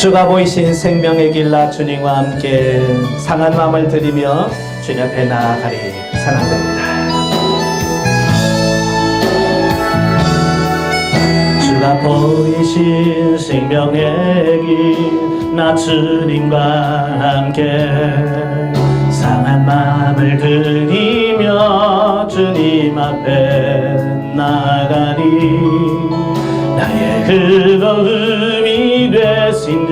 주가 보이신 생명의 길라 주님과 함께 상한 마음을 드리며 주님 앞에 나아가리 사랑됩니다. 주가 보이신 생명의 길 나 주님과 함께 상한 마음을 드리며 주님 앞에 나아가리. 나의 그거음이 되신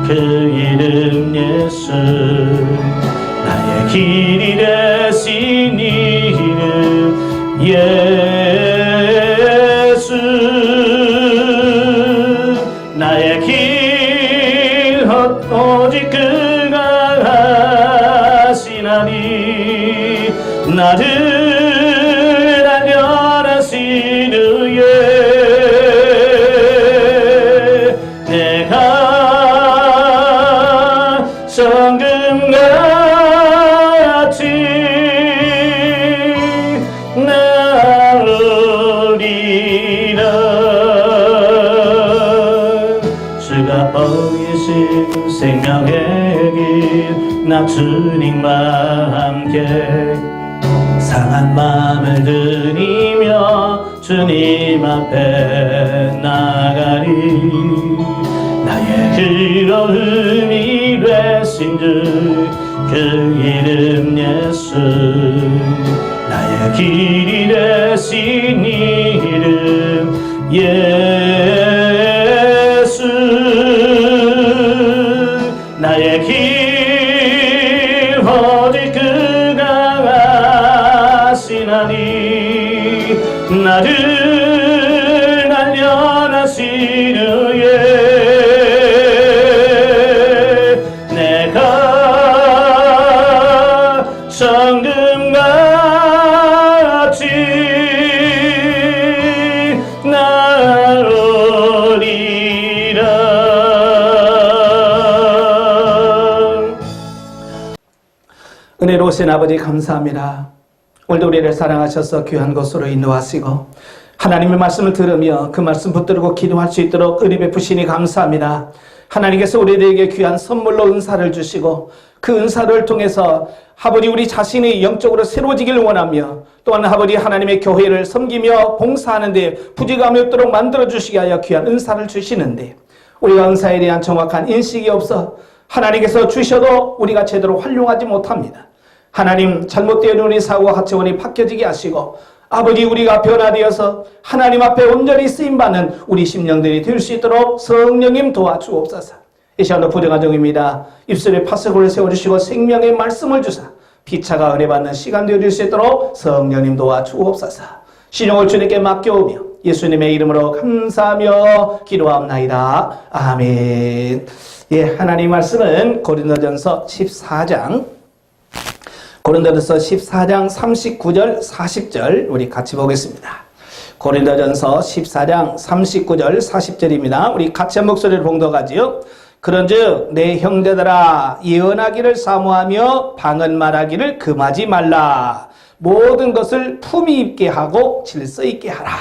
그 이름 예수, 나의 길이 되신 이름 예수, 나의 길 오직 그가 하시나니 나를 알려하시는 예 내가 성금같이 나으리라. 주가 보이신 생명의 길 나 주님과 함께 상한 마음을 드리며 주님 앞에 나가리. 나의 그러움이 되신 그 이름 예수, 나의 길이 되신 이름 예수, 나의 길 오직 그가 하시나니 나를 날려하시는 예 내가 성금같이 나으리라. 은혜로우신 아버지 감사합니다. 오늘도 우리를 사랑하셔서 귀한 곳으로 인도하시고 하나님의 말씀을 들으며 그 말씀 붙들고 기도할 수 있도록 은혜 베푸시니 감사합니다. 하나님께서 우리들에게 귀한 선물로 은사를 주시고 그 은사를 통해서 아버지 우리 자신이 영적으로 새로워지기를 원하며 또한 아버지 하나님의 교회를 섬기며 봉사하는 데 부지감이 없도록 만들어주시게 하여 귀한 은사를 주시는데 우리가 은사에 대한 정확한 인식이 없어 하나님께서 주셔도 우리가 제대로 활용하지 못합니다. 하나님 잘못된 우리 사고와 가치관이 바뀌어지게 하시고 아버지 우리가 변화되어서 하나님 앞에 온전히 쓰임받는 우리 심령들이 될 수 있도록 성령님 도와주옵소서. 이 시간도 부정하정입니다. 입술에 파수꾼을 세워주시고 생명의 말씀을 주사 피차가 은혜 받는 시간 되어줄 수 있도록 성령님 도와주옵소서. 신용을 주님께 맡겨오며 예수님의 이름으로 감사하며 기도합나이다. 아멘. 예, 하나님 말씀은 고린도전서 14장 39절 40절 우리 같이 보겠습니다. 고린도전서 14장 39절 40절입니다. 우리 같이 한 목소리를 봉독하지요. 그런즉 내 형제들아 예언하기를 사모하며 방언 말하기를 금하지 말라. 모든 것을 품위 있게 하고 질서 있게 하라.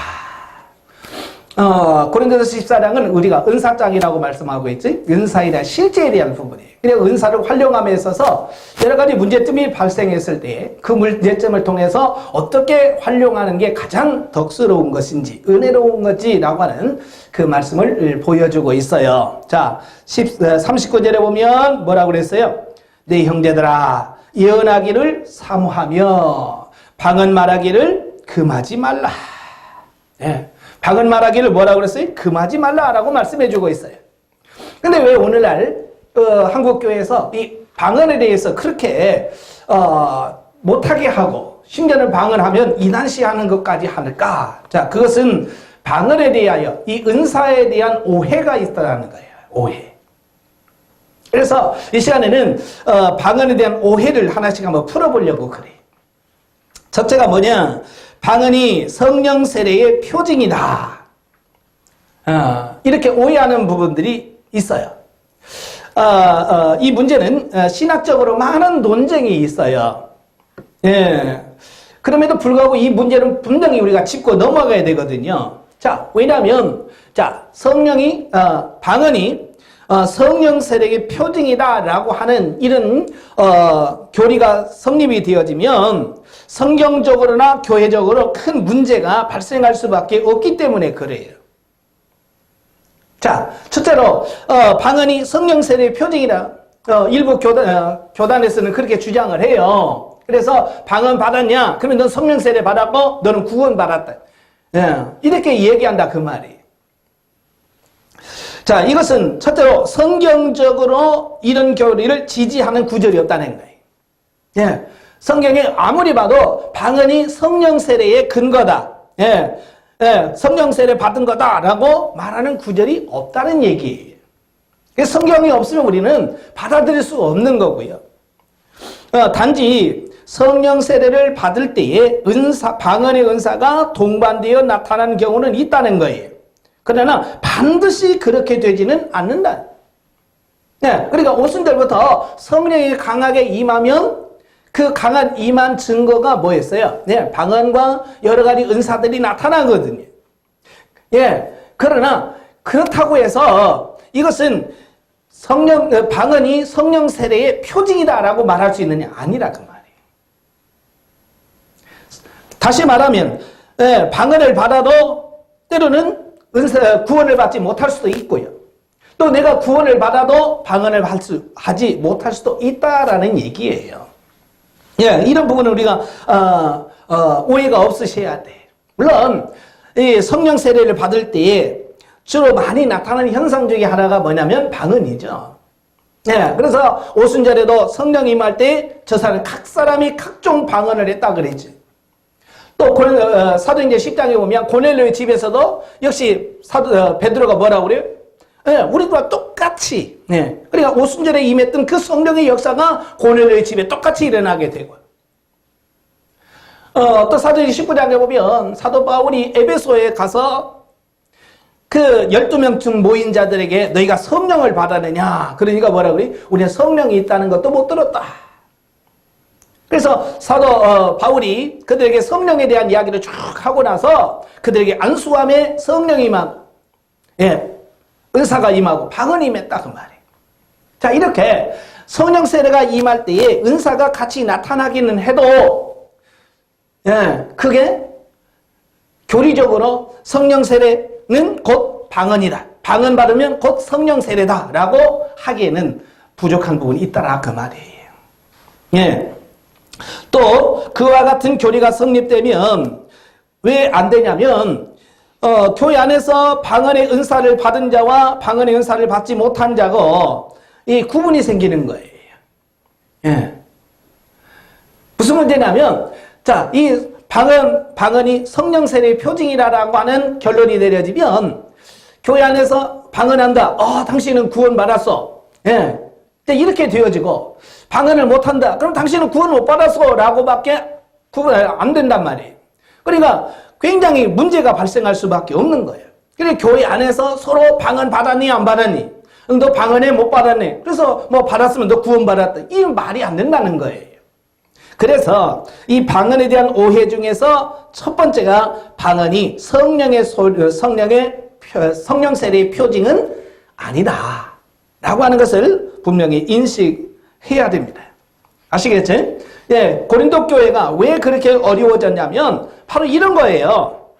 고린도전서 14장은 우리가 은사장이라고 말씀하고 있지, 은사에 대한 실제에 대한 부분이에요. 그래서 은사를 활용함에 있어서 여러 가지 문제점이 발생했을 때 그 문제점을 통해서 어떻게 활용하는 게 가장 덕스러운 것인지 은혜로운 것이라고 하는 그 말씀을 보여주고 있어요. 자, 39절에 보면 뭐라고 그랬어요? 내 형제들아 예언하기를 사모하며 방언 말하기를 금하지 말라. 네. 방언 말하기를 뭐라고 그랬어요? 금하지 말라라고 말씀해주고 있어요. 근데 왜 오늘날 한국교회에서 이 방언에 대해서 그렇게 못하게 하고 심지어는 방언하면 이난시하는 것까지 하는가? 자, 그것은 방언에 대하여 이 은사에 대한 오해가 있다는 거예요. 오해. 그래서 이 시간에는 방언에 대한 오해를 하나씩 한번 풀어보려고 그래요. 첫째가 뭐냐? 방언이 성령 세례의 표징이다. 이렇게 오해하는 부분들이 있어요. 이 문제는 신학적으로 많은 논쟁이 있어요. 예. 그럼에도 불구하고 이 문제는 분명히 우리가 짚고 넘어가야 되거든요. 자, 왜냐하면, 자, 성령이, 방언이, 성령 세례의 표징이다라고 하는 이런 교리가 성립이 되어지면 성경적으로나 교회적으로 큰 문제가 발생할 수밖에 없기 때문에 그래요. 자, 첫째로 방언이 성령 세례의 표징이다. 일부 교단에서는 그렇게 주장을 해요. 그래서 방언 받았냐? 그러면 넌 성령 세례 받았고 너는 구원 받았다. 이렇게 얘기한다 그 말이에요. 자, 이것은 첫째로 성경적으로 이런 교리를 지지하는 구절이 없다는 거예요. 성경에 아무리 봐도 방언이 성령 세례의 근거다. 성령 세례 받은 거다라고 말하는 구절이 없다는 얘기예요. 성경이 없으면 우리는 받아들일 수 없는 거고요. 단지 성령 세례를 받을 때에 방언의 은사가 동반되어 나타나는 경우는 있다는 거예요. 그러나 반드시 그렇게 되지는 않는다. 그러니까 오순절부터 성령이 강하게 임하면 그 강한 임한 증거가 뭐였어요? 방언과 여러 가지 은사들이 나타나거든요. 그러나 그렇다고 해서 이것은 방언이 성령 세례의 표징이다라고 말할 수 있느냐? 아니라 그 말이에요. 다시 말하면 방언을 받아도 때로는 구원을 받지 못할 수도 있고요. 또 내가 구원을 받아도 방언을 하지 못할 수도 있다라는 얘기예요. 이런 부분은 우리가 오해가 없으셔야 돼요. 물론 이 성령 세례를 받을 때에 주로 많이 나타나는 현상 중에 하나가 뭐냐면 방언이죠. 그래서 오순절에도 성령 임할 때 저 사람 각 사람이 각종 방언을 했다 그랬지. 또 사도행전 10장에 보면 고넬료의 집에서도 역시 베드로가 뭐라고 그래요? 우리들과 똑같이 그러니까 오순절에 임했던 그 성령의 역사가 고넬료의 집에 똑같이 일어나게 되고 또 사도행전 19장에 보면 사도 바울이 에베소에 가서 그 12명쯤 모인 자들에게 너희가 성령을 받았느냐? 그러니까 뭐라고 그래? 우리는 성령이 있다는 것도 못 들었다. 그래서 사도 바울이 그들에게 성령에 대한 이야기를 쭉 하고 나서 그들에게 안수함에 성령이 임하고 은사가 임하고 방언이 임했다 그 말이에요. 자, 이렇게 성령 세례가 임할 때에 은사가 같이 나타나기는 해도 그게 교리적으로 성령 세례는 곧 방언이다. 방언 받으면 곧 성령 세례다라고 하기에는 부족한 부분이 있다라 그 말이에요. 또 그와 같은 교리가 성립되면 왜 안 되냐면 교회 안에서 방언의 은사를 받은 자와 방언의 은사를 받지 못한 자고 이 구분이 생기는 거예요. 무슨 문제냐면 자, 이 방언이 성령 세례의 표징이라고 하는 결론이 내려지면 교회 안에서 방언한다. 당신은 구원 받았어. 이렇게 되어지고 방언을 못한다. 그럼 당신은 구원을 못 받았어 라고밖에 구분 안 된단 말이에요. 그러니까 굉장히 문제가 발생할 수밖에 없는 거예요. 그래서 교회 안에서 서로 방언 받았니 안 받았니? 너 방언에 못 받았네. 그래서 뭐 받았으면 너 구원 받았다. 이 말이 안 된다는 거예요. 그래서 이 방언에 대한 오해 중에서 첫 번째가 방언이 성령 세례의 표징은 아니다 라고 하는 것을 분명히 인식해야 됩니다. 아시겠죠? 고린도 교회가 왜 그렇게 어려워졌냐면 바로 이런 거예요.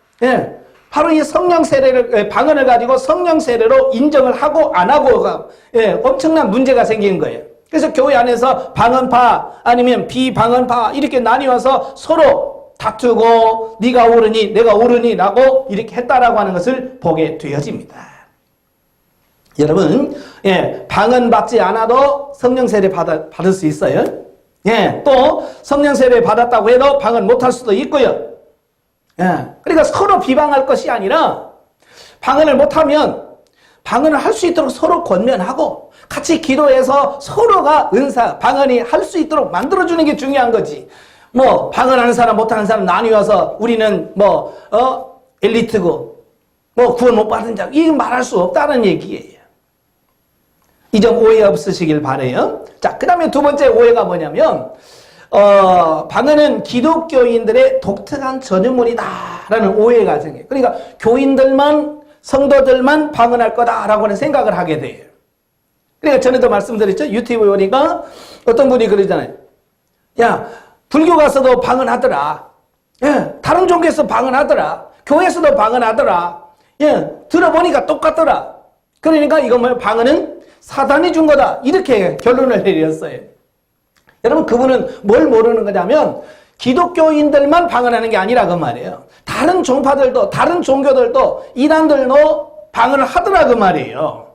바로 이 성령 세례를 방언을 가지고 성령 세례로 인정을 하고 안 하고가 엄청난 문제가 생긴 거예요. 그래서 교회 안에서 방언파 아니면 비방언파 이렇게 나뉘어서 서로 다투고 네가 옳으니 내가 옳으니 라고 이렇게 했다라고 하는 것을 보게 되어집니다. 여러분, 방언 받지 않아도 성령 세례 받을 수 있어요. 또 성령 세례 받았다고 해도 방언 못할 수도 있고요. 그러니까 서로 비방할 것이 아니라 방언을 못하면 방언을 할 수 있도록 서로 권면하고 같이 기도해서 서로가 방언이 할 수 있도록 만들어주는 게 중요한 거지. 뭐 방언하는 사람 못하는 사람 나뉘어서 우리는 엘리트고 구원 못 받은 자 이거 말할 수 없다는 얘기예요. 이 점 오해 없으시길 바라요. 자, 그 다음에 두 번째 오해가 뭐냐면 방언은 기독교인들의 독특한 전유물이다라는 오해가 생겨요. 그러니까 교인들만 성도들만 방언할 거다라고는 생각을 하게 돼요. 그러니까 전에도 말씀드렸죠. 유튜브에 보니까 어떤 분이 그러잖아요. 야, 불교 가서도 방언하더라. 예, 다른 종교에서 방언하더라. 교회에서도 방언하더라. 예, 들어보니까 똑같더라. 그러니까 이거 뭐야? 방언은 사단이 준 거다. 이렇게 결론을 내렸어요. 여러분, 그분은 뭘 모르는 거냐면 기독교인들만 방언하는 게 아니라 그 말이에요. 다른 종파들도, 다른 종교들도, 이단들도 방언을 하더라 그 말이에요.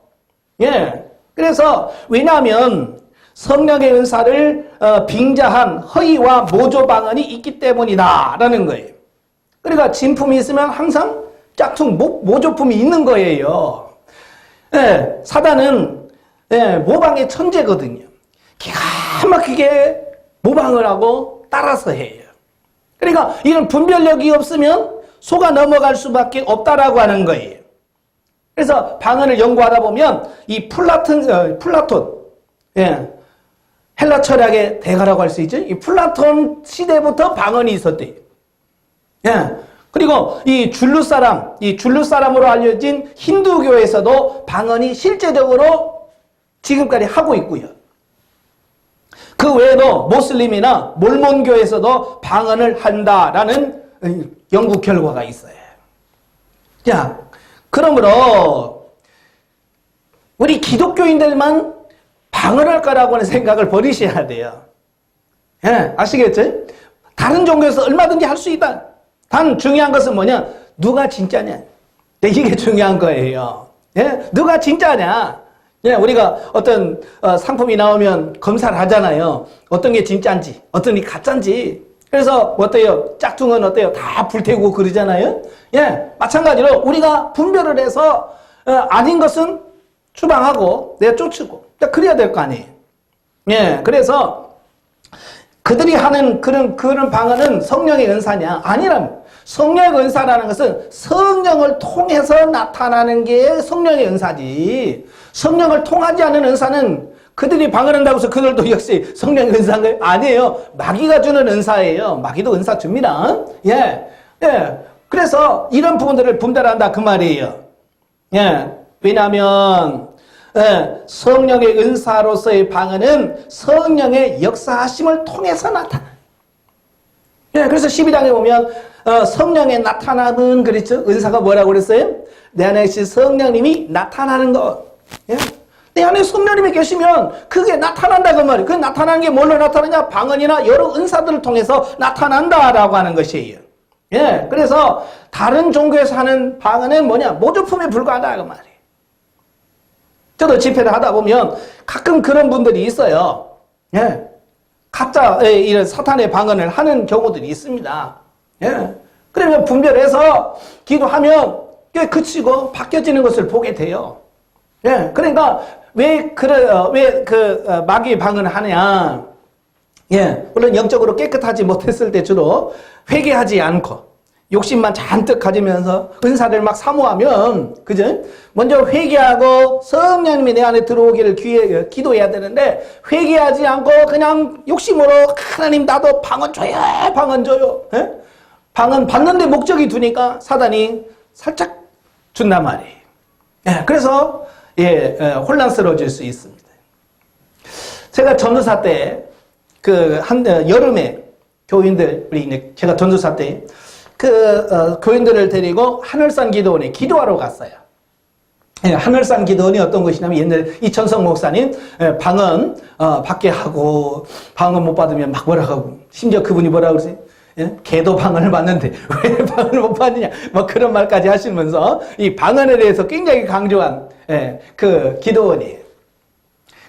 예. 그래서 왜냐하면 성령의 은사를 빙자한 허위와 모조 방언이 있기 때문이다 라는 거예요. 그러니까 진품이 있으면 항상 짝퉁 모조품이 있는 거예요. 예. 사단은 모방의 천재거든요. 기가 막히게 모방을 하고 따라서 해요. 그러니까 이런 분별력이 없으면 속아 넘어갈 수밖에 없다라고 하는 거예요. 그래서 방언을 연구하다 보면 이 플라톤, 예, 헬라 철학의 대가라고 할 수 있죠. 이 플라톤 시대부터 방언이 있었대요. 예. 그리고 이 줄루 사람으로 알려진 힌두교에서도 방언이 실제적으로 지금까지 하고 있고요. 그 외에도 모슬림이나 몰몬교에서도 방언을 한다라는 연구 결과가 있어요. 자, 그러므로 우리 기독교인들만 방언할 거라고 하는 생각을 버리셔야 돼요. 예, 아시겠죠? 다른 종교에서 얼마든지 할 수 있다. 단 중요한 것은 뭐냐? 누가 진짜냐? 이게 중요한 거예요. 예? 누가 진짜냐? 예, 우리가 어떤 상품이 나오면 검사를 하잖아요. 어떤 게 진짜인지, 어떤 게 가짜인지. 그래서 어때요? 짝퉁은 어때요? 다 불태우고 그러잖아요. 예, 마찬가지로 우리가 분별을 해서 아닌 것은 추방하고 내쫓고 그래야 될 거 아니에요. 예, 그래서 그들이 하는 그런 방언은 성령의 은사냐? 아니랍니다. 성령의 은사라는 것은 성령을 통해서 나타나는 게 성령의 은사지. 성령을 통하지 않는 은사는 그들이 방언한다고 해서 그들도 역시 성령의 은사인가요? 아니에요. 마귀가 주는 은사예요. 마귀도 은사 줍니다. 예, 예. 그래서 이런 부분들을 분별한다 그 말이에요. 예. 왜냐하면 성령의 은사로서의 방언은 성령의 역사하심을 통해서 나타나요. 예, 그래서 12장에 보면 성령의 나타남은 그랬죠. 은사가 뭐라고 그랬어요? 내 안에 계신 성령님이 나타나는 것. 예? 내 안에 성령님이 계시면 그게 나타난다 그 말이에요. 그 나타나는 게 뭘로 나타나냐? 방언이나 여러 은사들을 통해서 나타난다라고 하는 것이에요. 예, 그래서 다른 종교에서 하는 방언은 뭐냐? 모조품에 불과하다 그 말이에요. 저도 집회를 하다 보면 가끔 그런 분들이 있어요. 예. 가짜 이런 사탄의 방언을 하는 경우들이 있습니다. 예. 그러면 분별해서 기도하면 꽤 그치고 바뀌어지는 것을 보게 돼요. 예. 그러니까 왜 마귀의 방언을 하냐? 예. 물론 영적으로 깨끗하지 못했을 때 주로 회개하지 않고 욕심만 잔뜩 가지면서 은사를 막 사모하면, 그죠? 먼저 회개하고 성령님이 내 안에 들어오기를 기도해야 되는데, 회개하지 않고 그냥 욕심으로, 하나님 나도 방언 줘요, 방언 줘요. 예? 방언 받는데 목적이 두니까 사단이 살짝 준단 말이에요. 예, 그래서, 혼란스러워질 수 있습니다. 제가 전도사 때, 여름에 교인들, 제가 전도사 때, 교인들을 데리고 하늘산 기도원에 기도하러 갔어요. 예, 하늘산 기도원이 어떤 것이냐면 옛날 이천성 목사님 방언 받게 하고 방언 못 받으면 막 뭐라고 하고 심지어 그분이 뭐라고 그러세요? 예? 걔도 방언을 받는데 왜 방언을 못 받느냐 뭐 그런 말까지 하시면서 이 방언에 대해서 굉장히 강조한 그 기도원이에요.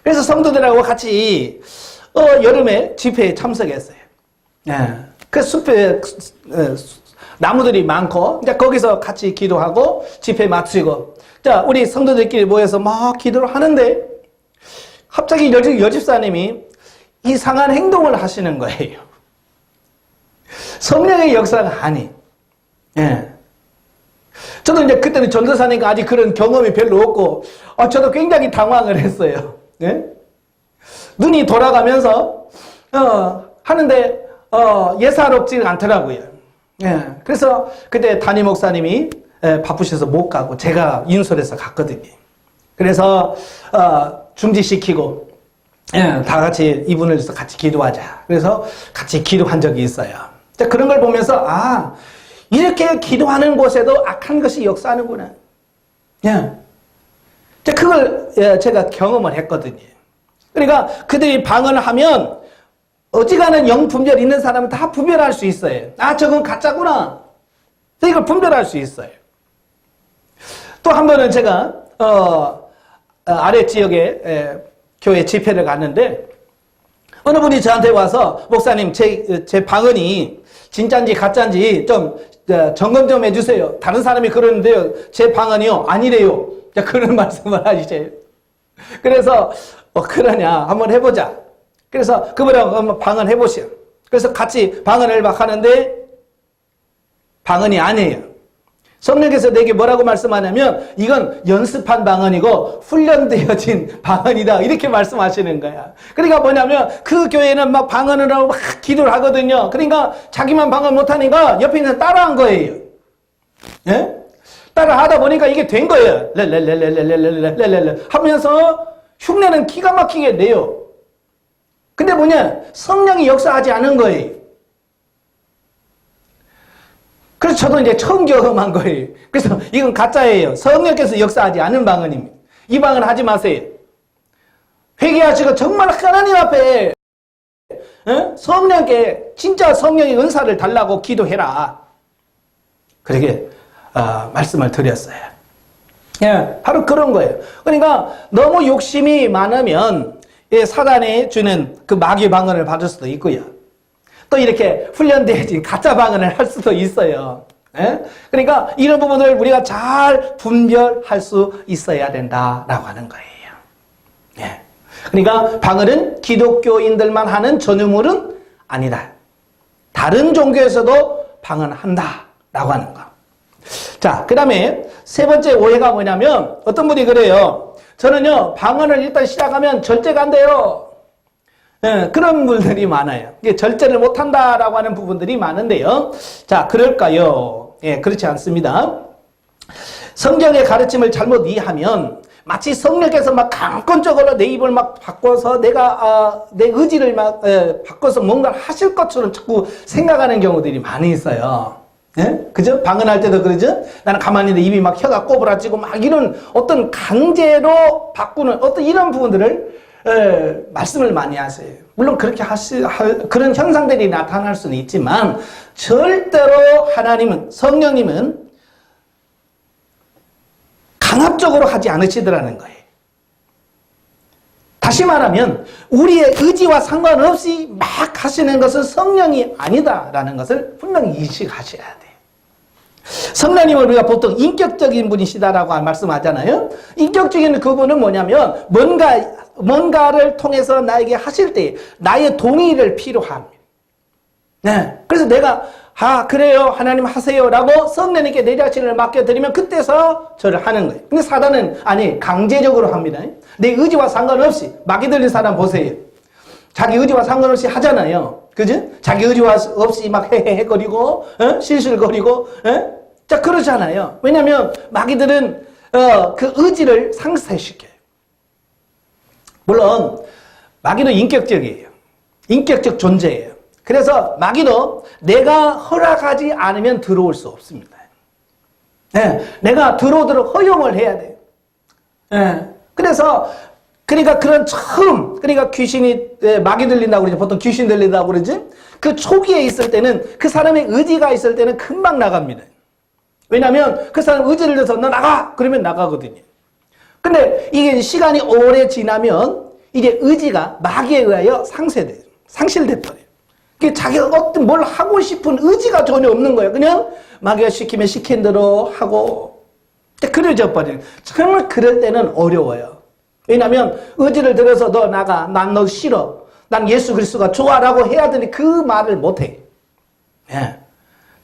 그래서 성도들하고 같이 여름에 집회에 참석했어요. 예. 그 숲에 나무들이 많고, 이제 거기서 같이 기도하고, 집회 마치고, 자, 우리 성도들끼리 모여서 막 기도를 하는데, 갑자기 여집사님이 이상한 행동을 하시는 거예요. 성령의 역사가 아닌. 예. 저도 이제 그때는 전도사니까 아직 그런 경험이 별로 없고, 저도 굉장히 당황을 했어요. 예? 눈이 돌아가면서, 하는데, 예사롭지가 않더라고요. 예, 그래서 그때 담임 목사님이 바쁘셔서 못 가고 제가 인솔해서 갔거든요. 그래서 중지시키고 다 같이 이분을 위해서 같이 기도하자. 그래서 같이 기도한 적이 있어요. 그런 걸 보면서 이렇게 기도하는 곳에도 악한 것이 역사하는구나. 그걸 제가 경험을 했거든요. 그러니까 그들이 방언하면 어지간한 영분별 있는 사람은 다 분별할 수 있어요. 저건 가짜구나. 이걸 분별할 수 있어요. 또 한 번은 제가 아래 지역에 교회 집회를 갔는데 어느 분이 저한테 와서 목사님 제 방언이 진짜인지 가짜인지 좀 점검 좀 해주세요. 다른 사람이 그러는데요. 제 방언이요 아니래요. 그런 말씀을 하시죠. 그래서 그러냐 한번 해보자. 그래서 그분하고 한번 방언해보시오. 그래서 같이 방언을 막 하는데 방언이 아니에요. 성령께서 내게 뭐라고 말씀하냐면 이건 연습한 방언이고 훈련되어진 방언이다. 이렇게 말씀하시는 거야. 그러니까 뭐냐면 그 교회는 막 방언을 하고 막 기도를 하거든요. 그러니까 자기만 방언 못하니까 옆에 있는 따라한 거예요. 예? 따라 하다 보니까 이게 된 거예요. 렐렐렐렐렐렐렐렐렐 하면서 흉내는 기가 막히게 내요. 근데 성령이 역사하지 않은 거예요. 그래서 저도 이제 처음 경험한 거예요. 그래서 이건 가짜예요. 성령께서 역사하지 않은 방언입니다. 이 방언 하지 마세요. 회개하시고 정말 하나님 앞에 성령께 진짜 성령의 은사를 달라고 기도해라. 그렇게 말씀을 드렸어요. 바로 그런 거예요. 그러니까 너무 욕심이 많으면 사단이 주는 그 마귀 방언을 받을 수도 있고요. 또 이렇게 훈련되어진 가짜 방언을 할 수도 있어요. 그러니까 이런 부분을 우리가 잘 분별할 수 있어야 된다라고 하는 거예요. 그러니까 방언은 기독교인들만 하는 전유물은 아니다. 다른 종교에서도 방언한다라고 하는 거. 자, 그 다음에 세 번째 오해가 뭐냐면 어떤 분이 그래요. 저는요 방언을 일단 시작하면 절제가 안 돼요. 그런 분들이 많아요. 절제를 못한다라고 하는 부분들이 많은데요. 자, 그럴까요? 그렇지 않습니다. 성경의 가르침을 잘못 이해하면 마치 성령께서 막 강권적으로 내 입을 막 바꿔서 내가 내 의지를 막 바꿔서 뭔가를 하실 것처럼 자꾸 생각하는 경우들이 많이 있어요. 그죠? 방언할 때도 그러죠? 나는 가만히 있는데 입이 막 혀가 꼬부라지고 막 이런 어떤 강제로 바꾸는 어떤 이런 부분들을 말씀을 많이 하세요. 물론 그렇게 그런 현상들이 나타날 수는 있지만 절대로 하나님은 성령님은 강압적으로 하지 않으시더라는 거예요. 다시 말하면 우리의 의지와 상관없이 막 하시는 것은 성령이 아니다라는 것을 분명히 인식하셔야 돼요. 성령님은 우리가 보통 인격적인 분이시다라고 말씀하잖아요. 인격적인 그분은 뭐냐면 뭔가를 통해서 나에게 하실 때 나의 동의를 필요합니다. 그래서 내가 그래요 하나님 하세요 라고 성령님께 내 자신을 맡겨드리면 그때서 저를 하는 거예요. 근데 사단은 강제적으로 합니다. 내 의지와 상관없이 마귀 들린 사람 보세요. 자기 의지와 상관없이 하잖아요. 그죠? 자기 의지와 없이 막 헤헤헤거리고 실실거리고 자 그러잖아요. 왜냐하면 마귀들은 그 의지를 상쇄시켜요. 물론 마귀도 인격적이에요. 인격적 존재예요. 그래서 마귀도 내가 허락하지 않으면 들어올 수 없습니다. 내가 들어오도록 허용을 해야 돼요. 그래서 그러니까 그러니까 귀신이 마귀 들린다고 그러죠. 보통 귀신 들린다고 그러지. 그 초기에 있을 때는 그 사람의 의지가 있을 때는 금방 나갑니다. 왜냐하면 그 사람 의지를 내서 너 나가! 그러면 나가거든요. 근데 이게 시간이 오래 지나면 이게 의지가 마귀에 의하여 상실돼버려요. 자기가 어떤 뭘 하고 싶은 의지가 전혀 없는 거예요. 그냥 마귀가 시키면 시킨 대로 하고 그려져 버려요. 정말 그럴 때는 어려워요. 왜냐하면 의지를 들여서 너 나가, 난 너 싫어, 난 예수 그리스도가 좋아라고 해야 되니 그 말을 못해.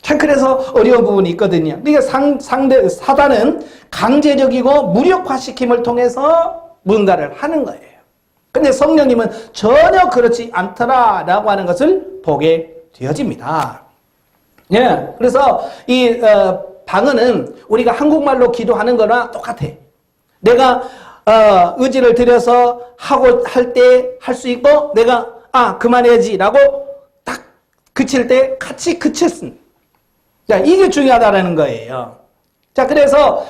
참 그래서 어려운 부분이 있거든요. 그러니까 사단은 강제적이고 무력화시킴을 통해서 뭔가를 하는 거예요. 근데 성령님은 전혀 그렇지 않더라라고 하는 것을 보게 되어집니다. 그래서 이 방언은 우리가 한국말로 기도하는 거나 똑같아. 내가 의지를 들여서 하고 할 때 할 수 있고 내가 그만해야지라고 딱 그칠 때 같이 그쳤습니다. 자, 이게 중요하다는 거예요. 자, 그래서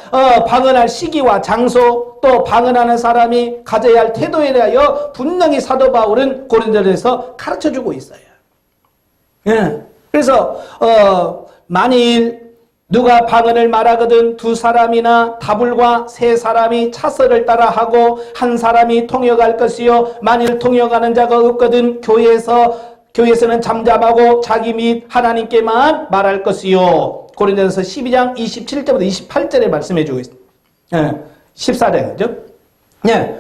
방언할 시기와 장소 또 방언하는 사람이 가져야 할 태도에 대하여 분명히 사도 바울은 고린도전에서 가르쳐주고 있어요. 예. 그래서 만일 누가 방언을 말하거든 두 사람이나 다불과 세 사람이 차서를 따라하고 한 사람이 통역할 것이요 만일 통역하는 자가 없거든 교회에서는 잠잠하고 자기 및 하나님께만 말할 것이요. 고린도전서 12장 27절부터 28절에 말씀해 주고 있습니다. 예, 14장이죠. 예.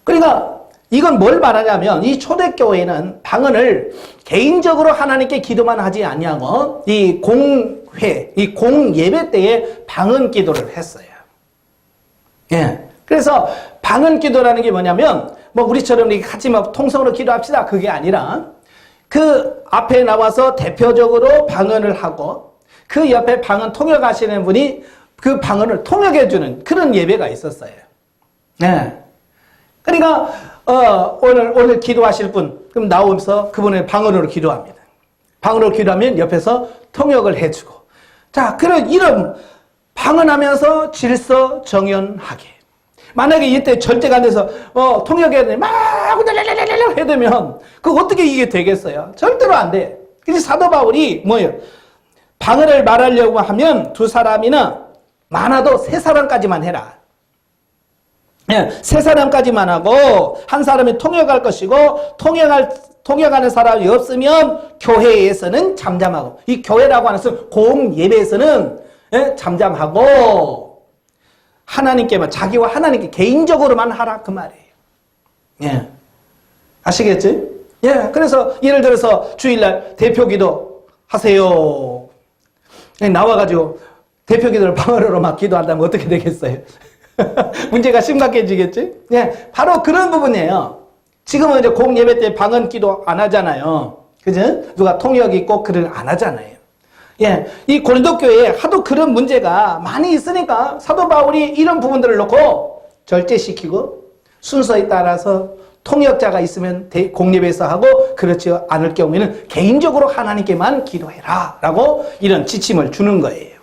그러니까 이건 뭘 말하냐면 이 초대교회는 방언을 개인적으로 하나님께 기도만 하지 아니하고 이 공회, 이 공예배 때에 방언 기도를 했어요. 예. 그래서 방언 기도라는 게 뭐냐면 뭐 우리처럼 이렇게 같이 막 통성으로 기도합시다 그게 아니라 그 앞에 나와서 대표적으로 방언을 하고 그 옆에 방언 통역하시는 분이 그 방언을 통역해주는 그런 예배가 있었어요. 네. 그러니까 오늘 기도하실 분 그럼 나오면서 그분의 방언으로 기도합니다. 방언으로 기도하면 옆에서 통역을 해주고 자 그런 이런 방언하면서 질서 정연하게 만약에 이때 절제가 안 돼서 통역해야 되면 막 해대면 그거 어떻게 이게 되겠어요? 절대로 안 돼. 그래서 사도 바울이 뭐예요? 방언을 말하려고 하면 두 사람이나 많아도 세 사람까지만 해라. 예, 세 사람까지만 하고 한 사람이 통역할 것이고 통역하는 사람이 없으면 교회에서는 잠잠하고 이 교회라고 하는 것은 공예배에서는 잠잠하고 하나님께만 자기와 하나님께 개인적으로만 하라 그 말이에요. 예, 아시겠지? 예, 그래서 예를 들어서 주일날 대표기도 하세요. 나와가지고 대표기도를 방언으로 막 기도한다면 어떻게 되겠어요? 문제가 심각해지겠지? 예, 바로 그런 부분이에요. 지금은 이제 공예배 때 방언 기도 안 하잖아요. 그죠? 누가 통역이 있고 그를 안 하잖아요. 예, 이 고린도 교회에 하도 그런 문제가 많이 있으니까 사도 바울이 이런 부분들을 놓고 절제시키고 순서에 따라서 통역자가 있으면 공예배에서 하고 그렇지 않을 경우에는 개인적으로 하나님께만 기도해라 라고 이런 지침을 주는 거예요.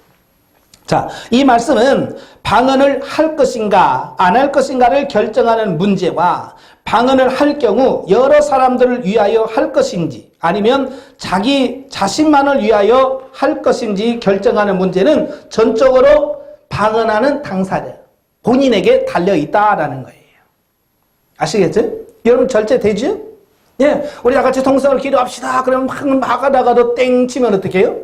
자, 이 말씀은 방언을 할 것인가 안 할 것인가를 결정하는 문제와 방언을 할 경우 여러 사람들을 위하여 할 것인지 아니면 자기 자신만을 위하여 할 것인지 결정하는 문제는 전적으로 방언하는 당사자 본인에게 달려있다라는 거예요. 아시겠죠? 여러분 절제되죠? 예, 우리 다 같이 통성을 기도합시다. 그러면 막 하다가도 땡 치면 어떻게 해요?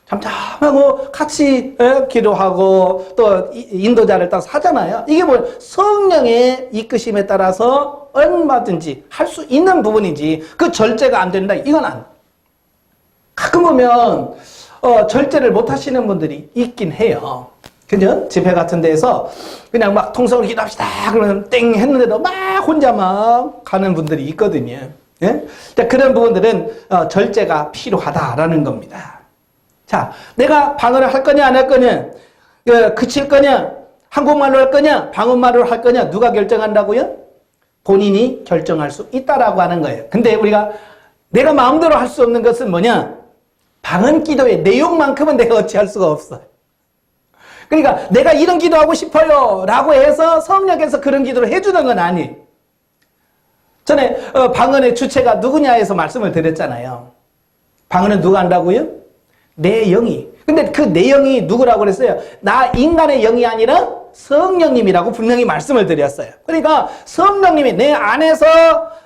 잠잠하고 같이 기도하고 또 인도자를 따라서 하잖아요. 이게 뭐 성령의 이끄심에 따라서 얼마든지 할 수 있는 부분이지 그 절제가 안 된다 이건 안. 가끔 보면 절제를 못 하시는 분들이 있긴 해요. 그죠? 집회 같은 데에서 그냥 막 통성으로 기도합시다 그러면 땡 했는데도 막 혼자 막 가는 분들이 있거든요. 예? 그런 부분들은 절제가 필요하다라는 겁니다. 자, 내가 방언을 할 거냐 안 할 거냐, 그칠 거냐, 한국말로 할 거냐, 방언말로 할 거냐 누가 결정한다고요? 본인이 결정할 수 있다라고 하는 거예요. 근데 내가 마음대로 할 수 없는 것은 뭐냐? 방언 기도의 내용만큼은 내가 어찌할 수가 없어요. 그러니까 내가 이런 기도하고 싶어요 라고 해서 성령께서 그런 기도를 해주는 건 아니에요. 전에 방언의 주체가 누구냐 해서 말씀을 드렸잖아요. 방언은 누가 한다고요? 내 영이. 근데 그 내 영이 누구라고 그랬어요? 나 인간의 영이 아니라 성령님이라고 분명히 말씀을 드렸어요. 그러니까 성령님이 내 안에서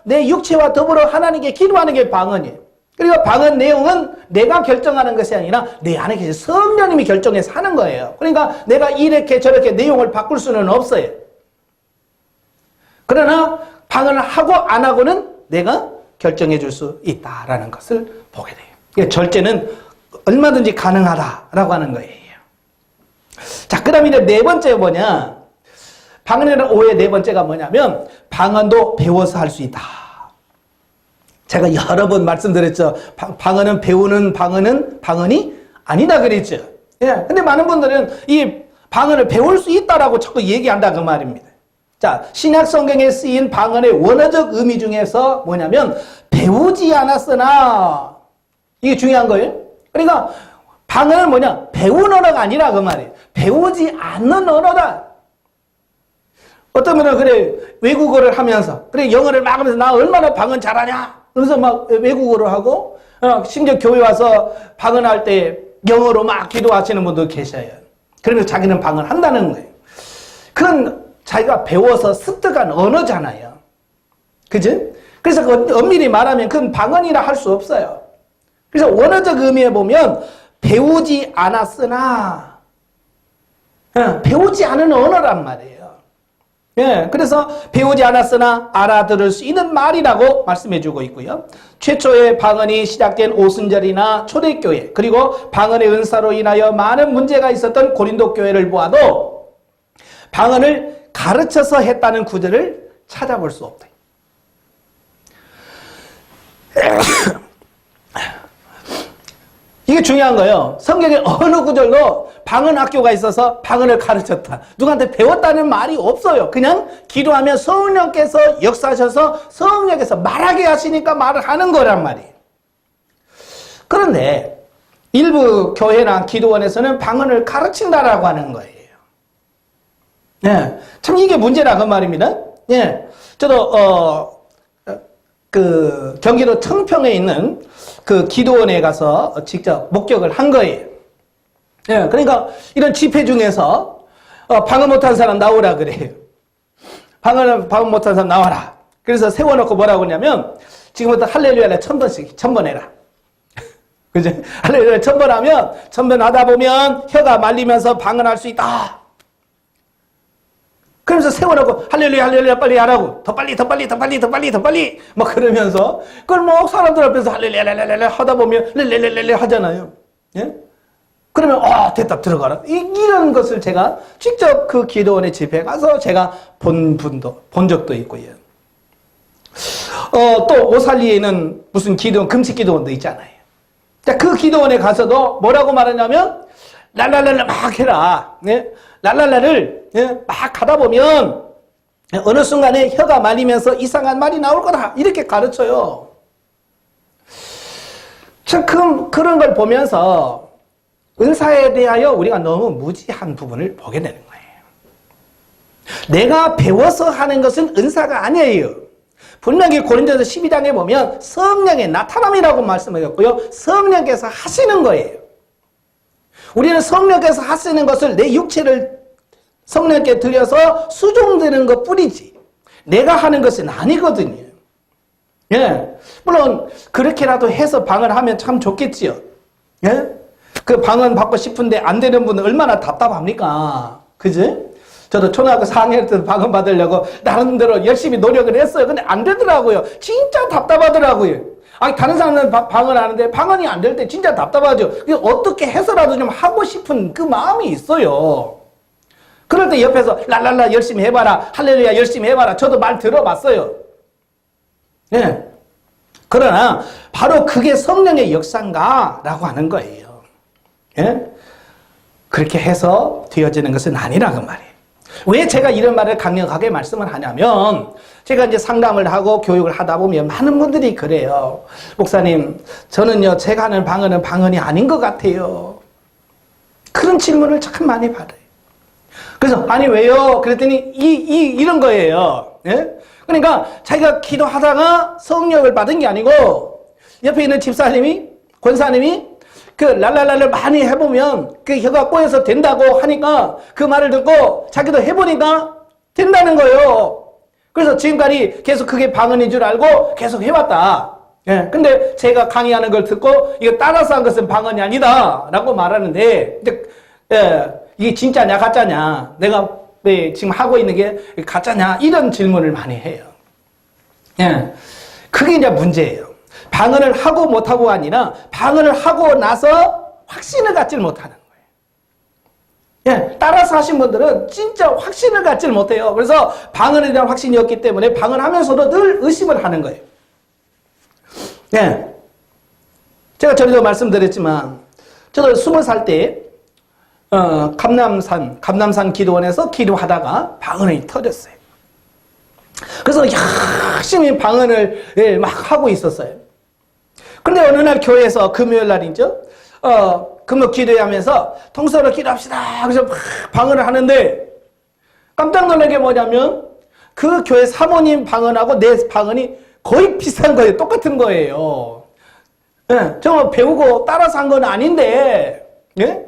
내 육체와 더불어 하나님께 기도하는 게 방언이에요. 그리고 방언 내용은 내가 결정하는 것이 아니라 내 안에 계신 성령님이 결정해서 하는 거예요. 그러니까 내가 이렇게 저렇게 내용을 바꿀 수는 없어요. 그러나 방언을 하고 안 하고는 내가 결정해 줄 수 있다라는 것을 보게 돼요. 그러니까 절제는 얼마든지 가능하다라고 하는 거예요. 자, 그 다음에 이제 네 번째 뭐냐? 방언에 대한 오해 네 번째가 뭐냐면 방언도 배워서 할 수 있다. 제가 여러 번 말씀드렸죠. 방언은 배우는 방언이 아니다 그랬죠. 예. 근데 많은 분들은 이 방언을 배울 수 있다라고 자꾸 얘기한다 그 말입니다. 자, 신약 성경에 쓰인 방언의 원어적 의미 중에서 뭐냐면 배우지 않았으나, 이게 중요한 거예요. 그러니까 방언은 뭐냐? 배운 언어가 아니라 그 말이에요. 배우지 않는 언어다. 어떤 분은 그래, 외국어를 하면서, 그래, 영어를 막 하면서 나 얼마나 방언 잘하냐? 그래서 막 외국어를 하고, 심지어 교회 와서 방언할 때 영어로 막 기도하시는 분도 계셔요. 그러면서 자기는 방언한다는 거예요. 그건 자기가 배워서 습득한 언어잖아요. 그지? 그래서 그 엄밀히 말하면 그건 방언이라 할 수 없어요. 그래서 원어적 의미에 보면 배우지 않았으나, 배우지 않은 언어란 말이에요. 예, 그래서 배우지 않았으나 알아들을 수 있는 말이라고 말씀해주고 있고요. 최초의 방언이 시작된 오순절이나 초대교회, 그리고 방언의 은사로 인하여 많은 문제가 있었던 고린도 교회를 보아도 방언을 가르쳐서 했다는 구절을 찾아볼 수 없다. 이게 중요한 거예요. 성경에 어느 구절도 방언 학교가 있어서 방언을 가르쳤다, 누구한테 배웠다는 말이 없어요. 그냥 기도하면 성령께서 역사하셔서 성령께서 말하게 하시니까 말을 하는 거란 말이에요. 그런데 일부 교회나 기도원에서는 방언을 가르친다라고 하는 거예요. 예, 참 이게 문제라 그 말입니다. 예, 저도 경기도 청평에 있는 그 기도원에 가서 직접 목격을 한 거예요. 예, 그러니까 이런 집회 중에서 방언 못한 사람 나오라 그래요. 방언 못한 사람 나와라. 그래서 세워놓고 뭐라고 하냐면 지금부터 할렐루야를 1000번 해라. 그죠? 할렐루야 1000번 하면 1000번 하다 보면 혀가 말리면서 방언할 수 있다. 그러면서 세워놓고 할렐루야 할렐루야 빨리 하라고, 더 빨리 막 그러면서 그걸 뭐 사람들 앞에서 할렐루야 할렐루야 하다 보면 렐렐렐렐 하잖아요. 예? 그러면 됐다 들어가라. 이런 것을 제가 직접 그 기도원의 집회에 가서 제가 본 적도 있고요. 또 오살리에 있는 무슨 기도원, 금식 기도원도 있잖아요. 그 기도원에 가서도 뭐라고 말하냐면 랄랄랄라 막 해라. 예? 랄랄라를 막 하다 보면 어느 순간에 혀가 말리면서 이상한 말이 나올 거다, 이렇게 가르쳐요. 참 그런 걸 보면서 은사에 대하여 우리가 너무 무지한 부분을 보게 되는 거예요. 내가 배워서 하는 것은 은사가 아니에요. 분명히 고린도서 12장에 보면 성령의 나타남이라고 말씀하셨고요, 성령께서 하시는 거예요. 우리는 성령께서 하시는 것을 내 육체를 성령께 드려서 수종되는 것 뿐이지 내가 하는 것은 아니거든요. 예, 물론 그렇게라도 해서 방언을 하면 참 좋겠지요. 예? 그 방언 받고 싶은데 안 되는 분은 얼마나 답답합니까? 그지? 저도 초등학교 4학년 때 방언 받으려고 나름대로 열심히 노력을 했어요. 근데 안 되더라고요. 진짜 답답하더라고요. 아니, 다른 사람은 방언 하는데 방언이 안 될 때 진짜 답답하죠. 어떻게 해서라도 좀 하고 싶은 그 마음이 있어요. 그럴 때 옆에서 랄랄라 열심히 해봐라, 할렐루야 열심히 해봐라, 저도 말 들어봤어요. 예. 그러나 바로 그게 성령의 역사인가? 라고 하는 거예요. 예? 그렇게 해서 되어지는 것은 아니라 그 말이에요. 왜 제가 이런 말을 강력하게 말씀을 하냐면, 제가 이제 상담을 하고 교육을 하다 보면 많은 분들이 그래요. 목사님, 저는요, 제가 하는 방언은 방언이 아닌 것 같아요. 그런 질문을 참 많이 받아요. 그래서, 아니, 왜요? 그랬더니, 이런 거예요. 예? 그러니까, 자기가 기도하다가 성령을 받은 게 아니고, 옆에 있는 집사님이, 권사님이, 그 랄랄랄을 많이 해보면 그 혀가 꼬여서 된다고 하니까 그 말을 듣고 자기도 해보니까 된다는 거예요. 그래서 지금까지 계속 그게 방언인 줄 알고 계속 해왔다. 예. 근데 제가 강의하는 걸 듣고 이거 따라서 한 것은 방언이 아니다 라고 말하는데, 이게 진짜냐 가짜냐, 내가 지금 하고 있는 게 가짜냐, 이런 질문을 많이 해요. 예. 그게 이제 문제예요. 방언을 하고 못하고가 아니라 방언을 하고 나서 확신을 갖지 못하는 거예요. 예, 따라서 하신 분들은 진짜 확신을 갖지 못해요. 그래서 방언에 대한 확신이 없기 때문에 방언하면서도 늘 의심을 하는 거예요. 예, 제가 전에도 말씀드렸지만 저도 20살 때 감남산 기도원에서 기도하다가 방언이 터졌어요. 그래서 열심히 방언을 막 하고 있었어요. 근데 어느 날 교회에서 금요일 날이죠. 금요 기도하면서 통성으로 기도합시다. 그래서 막 방언을 하는데 깜짝 놀란 게 뭐냐면 그 교회 사모님 방언하고 내 방언이 거의 비슷한 거예요. 똑같은 거예요. 예, 정말 배우고 따라서 한 건 아닌데, 예?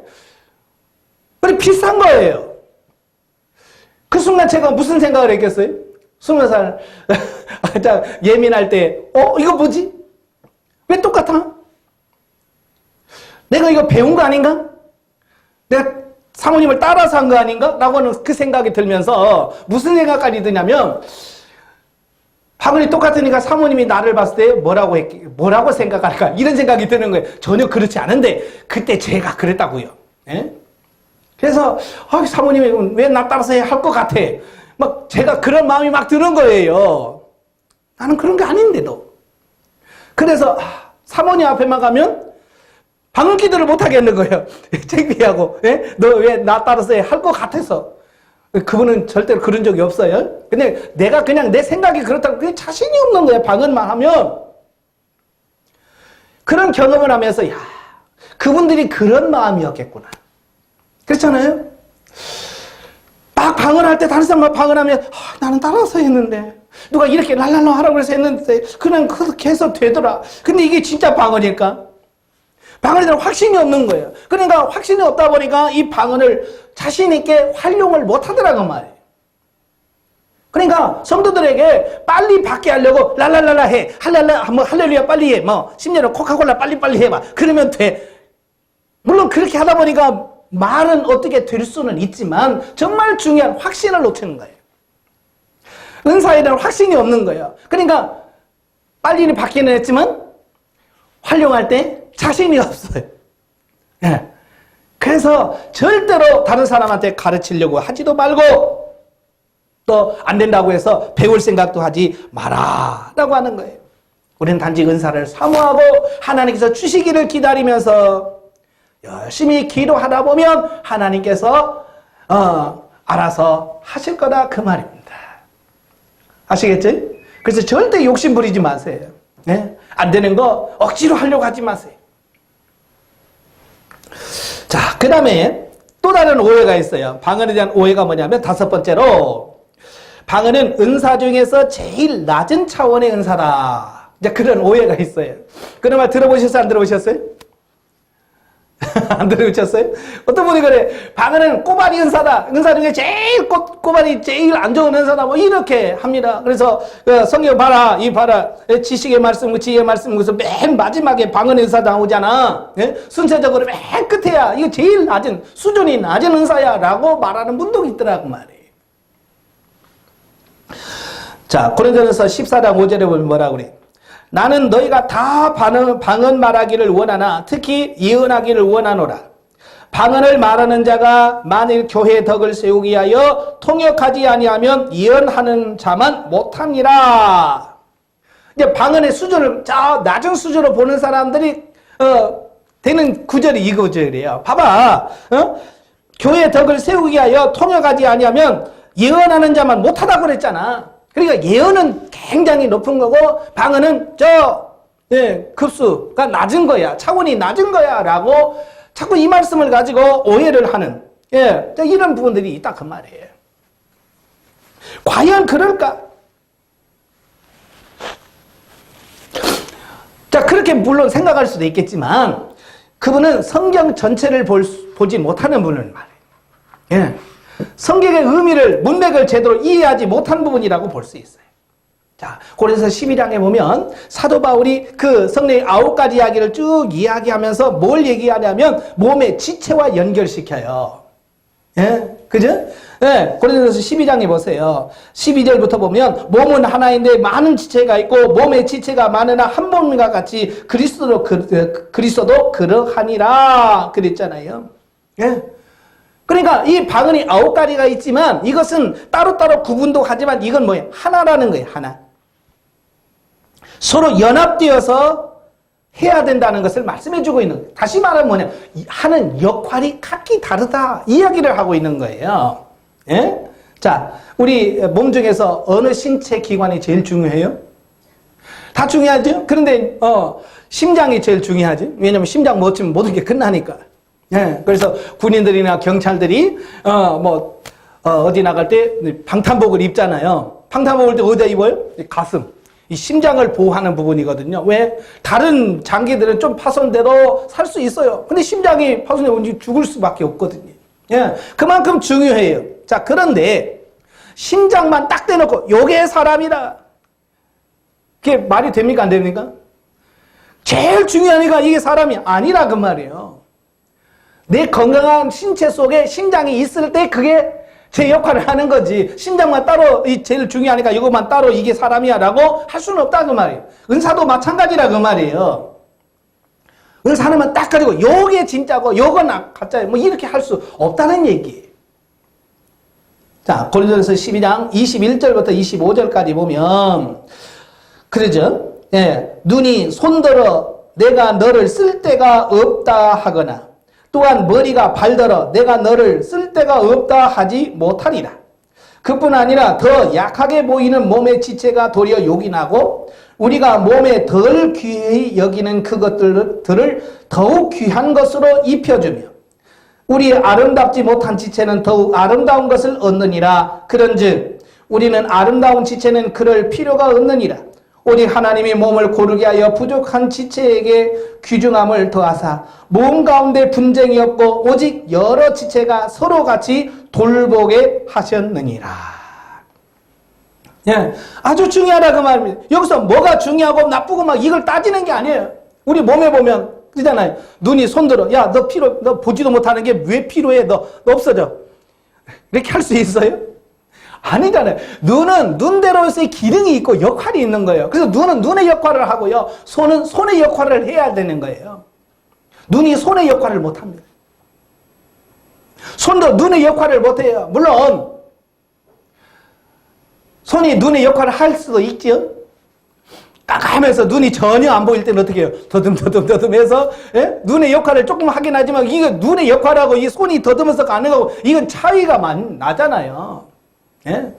근데 비슷한 거예요. 그 순간 제가 무슨 생각을 했겠어요? 20살, 예민할 때, 이거 뭐지? 왜 똑같아? 내가 이거 배운 거 아닌가? 내가 사모님을 따라서 한 거 아닌가? 라고는 그 생각이 들면서 무슨 생각까지 드냐면 방언이 똑같으니까 사모님이 나를 봤을 때 뭐라고 생각할까? 이런 생각이 드는 거예요. 전혀 그렇지 않은데 그때 제가 그랬다고요. 예? 그래서 사모님이 왜 나 따라서 해야 할 것 같아? 막 제가 그런 마음이 막 드는 거예요. 나는 그런 게 아닌데도. 그래서 사모님 앞에만 가면 방언 기도를 못 하겠는 거예요. 창피하고. 예? 너 왜 나 따라서 해야 할 것 같아서. 그분은 절대로 그런 적이 없어요. 근데 내가 그냥 내 생각이 그렇다고 그냥 자신이 없는 거예요. 방언만 하면. 그런 경험을 하면서 그분들이 그런 마음이었겠구나. 그렇잖아요? 막 방언할 때 다른 사람 방언하면 나는 따라서 했는데 누가 이렇게 랄랄라 하라고 해서 했는데 그냥 그렇게 해서 되더라. 근데 이게 진짜 방언일까? 방언에 대한 확신이 없는 거예요. 그러니까 확신이 없다 보니까 이 방언을 자신 있게 활용을 못 하더라고 말이에요. 그러니까 성도들에게 빨리 받게 하려고 랄랄랄라 해. 할렐루야 빨리 해. 심지어는 코카콜라 빨리빨리 해봐. 그러면 돼. 물론 그렇게 하다 보니까 말은 어떻게 될 수는 있지만 정말 중요한 확신을 놓치는 거예요. 은사에 대한 확신이 없는 거예요. 그러니까 빨리 받기는 했지만 활용할 때 자신이 없어요. 예. 그래서 절대로 다른 사람한테 가르치려고 하지도 말고 또 안 된다고 해서 배울 생각도 하지 마라라고 하는 거예요. 우리는 단지 은사를 사모하고 하나님께서 주시기를 기다리면서 열심히 기도하다 보면 하나님께서 알아서 하실 거다 그 말입니다. 아시겠죠? 그래서 절대 욕심 부리지 마세요. 예? 안 되는 거 억지로 하려고 하지 마세요. 자, 그 다음에 또 다른 오해가 있어요. 방언에 대한 오해가 뭐냐면 5번째로 방언은 은사 중에서 제일 낮은 차원의 은사다. 이제 그런 오해가 있어요. 그런 말 들어보셨어요? 안 들어보셨어요? 안 들어보셨어요? 어떤 분이 그래. 방언은 꼬발이 은사다. 은사 중에 제일 꼬발이 제일 안 좋은 은사다. 이렇게 합니다. 그래서 성경 봐라. 지식의 말씀, 지혜의 말씀. 그래서 맨 마지막에 방언 은사 나오잖아. 예? 순서적으로 맨 끝에야. 이거 제일 낮은, 수준이 낮은 은사야. 라고 말하는 분도 있더라고 말이에요. 자, 고린도전서 14장 5절에 보면 뭐라고 그래? 나는 너희가 다 방언 말하기를 원하나 특히 예언하기를 원하노라. 방언을 말하는 자가 만일 교회의 덕을 세우기 위하여 통역하지 아니하면 예언하는 자만 못하니라. 이제 방언의 수준을 낮은 수준으로 보는 사람들이 되는 구절이 이 구절이에요. 봐봐. 교회의 덕을 세우기 위하여 통역하지 아니하면 예언하는 자만 못하다고 그랬잖아. 그러니까 예언은 굉장히 높은 거고 방언은 급수가 낮은 거야. 차원이 낮은 거야. 라고 자꾸 이 말씀을 가지고 오해를 하는 이런 부분들이 있다 그 말이에요. 과연 그럴까? 자, 그렇게 물론 생각할 수도 있겠지만 그분은 성경 전체를 보지 못하는 분을 말해요. 성경의 의미를, 문맥을 제대로 이해하지 못한 부분이라고 볼 수 있어요. 자, 고린도서 12장에 보면 사도 바울이 그 성령의 9가지 이야기를 쭉 이야기하면서 뭘 얘기하냐면 몸의 지체와 연결시켜요. 그죠? 고린도서 12장에 보세요. 12절부터 보면 몸은 하나인데 많은 지체가 있고 몸의 지체가 많으나 한 몸과 같이 그리스도도 그러하니라 그랬잖아요. 그러니까 이 방언이 9가지가 있지만 이것은 따로따로 구분도 하지만 이건 뭐예요? 하나라는 거예요. 하나. 서로 연합되어서 해야 된다는 것을 말씀해주고 있는 거예요. 다시 말하면 뭐냐? 하는 역할이 각기 다르다. 이야기를 하고 있는 거예요. 자, 우리 몸 중에서 어느 신체 기관이 제일 중요해요? 다 중요하죠? 그런데, 심장이 제일 중요하지. 왜냐면 심장 못 치면 모든 게 끝나니까. 예, 그래서 군인들이나 경찰들이, 어디 나갈 때 방탄복을 입잖아요. 방탄복을 때 어디다 입어요? 가슴. 이 심장을 보호하는 부분이거든요. 왜? 다른 장기들은 좀 파손돼도 살 수 있어요. 근데 심장이 파손되면 죽을 수밖에 없거든요. 예, 그만큼 중요해요. 자, 그런데 심장만 딱 대놓고 요게 사람이다. 그게 말이 됩니까? 안 됩니까? 제일 중요하니까 이게 사람이 아니라 그 말이에요. 내 건강한 신체 속에 심장이 있을 때 그게 제 역할을 하는 거지. 심장만 따로 제일 중요하니까 이것만 따로 이게 사람이야 라고 할 수는 없다 그 말이에요. 은사도 마찬가지라 그 말이에요. 은사 하나만 딱 가지고 요게 진짜고 요건 가짜예요. 뭐 이렇게 할 수 없다는 얘기예요. 자, 고린도전서 12장 21절부터 25절까지 보면 그러죠. 예, 눈이 손들어 내가 너를 쓸 데가 없다 하거나 또한 머리가 발들어 내가 너를 쓸 데가 없다 하지 못하리라. 그뿐 아니라 더 약하게 보이는 몸의 지체가 도리어 욕이 나고 우리가 몸에 덜 귀히 여기는 그것들을 더욱 귀한 것으로 입혀주며 우리 아름답지 못한 지체는 더욱 아름다운 것을 얻느니라. 그런즉 우리는 아름다운 지체는 그럴 필요가 없느니라. 오직 하나님이 몸을 고르게 하여 부족한 지체에게 귀중함을 더하사 몸 가운데 분쟁이 없고 오직 여러 지체가 서로 같이 돌보게 하셨느니라. 예, 아주 중요하다 그 말입니다. 여기서 뭐가 중요하고 나쁘고 막 이걸 따지는 게 아니에요. 우리 몸에 보면 그러잖아요. 눈이 손들어. 야, 너 보지도 못하는 게 왜 필요해? 너 없어져. 이렇게 할 수 있어요? 아니잖아요. 눈은 눈대로서의 기능이 있고 역할이 있는 거예요. 그래서 눈은 눈의 역할을 하고요. 손은 손의 역할을 해야 되는 거예요. 눈이 손의 역할을 못합니다. 손도 눈의 역할을 못해요. 물론 손이 눈의 역할을 할 수도 있죠. 깜깜해서 눈이 전혀 안 보일 때는 어떻게 해요? 더듬해서 예? 눈의 역할을 조금 하긴 하지만 이거 눈의 역할하고 이 손이 더듬어서 가는 거고 이건 차이가 나잖아요. 예?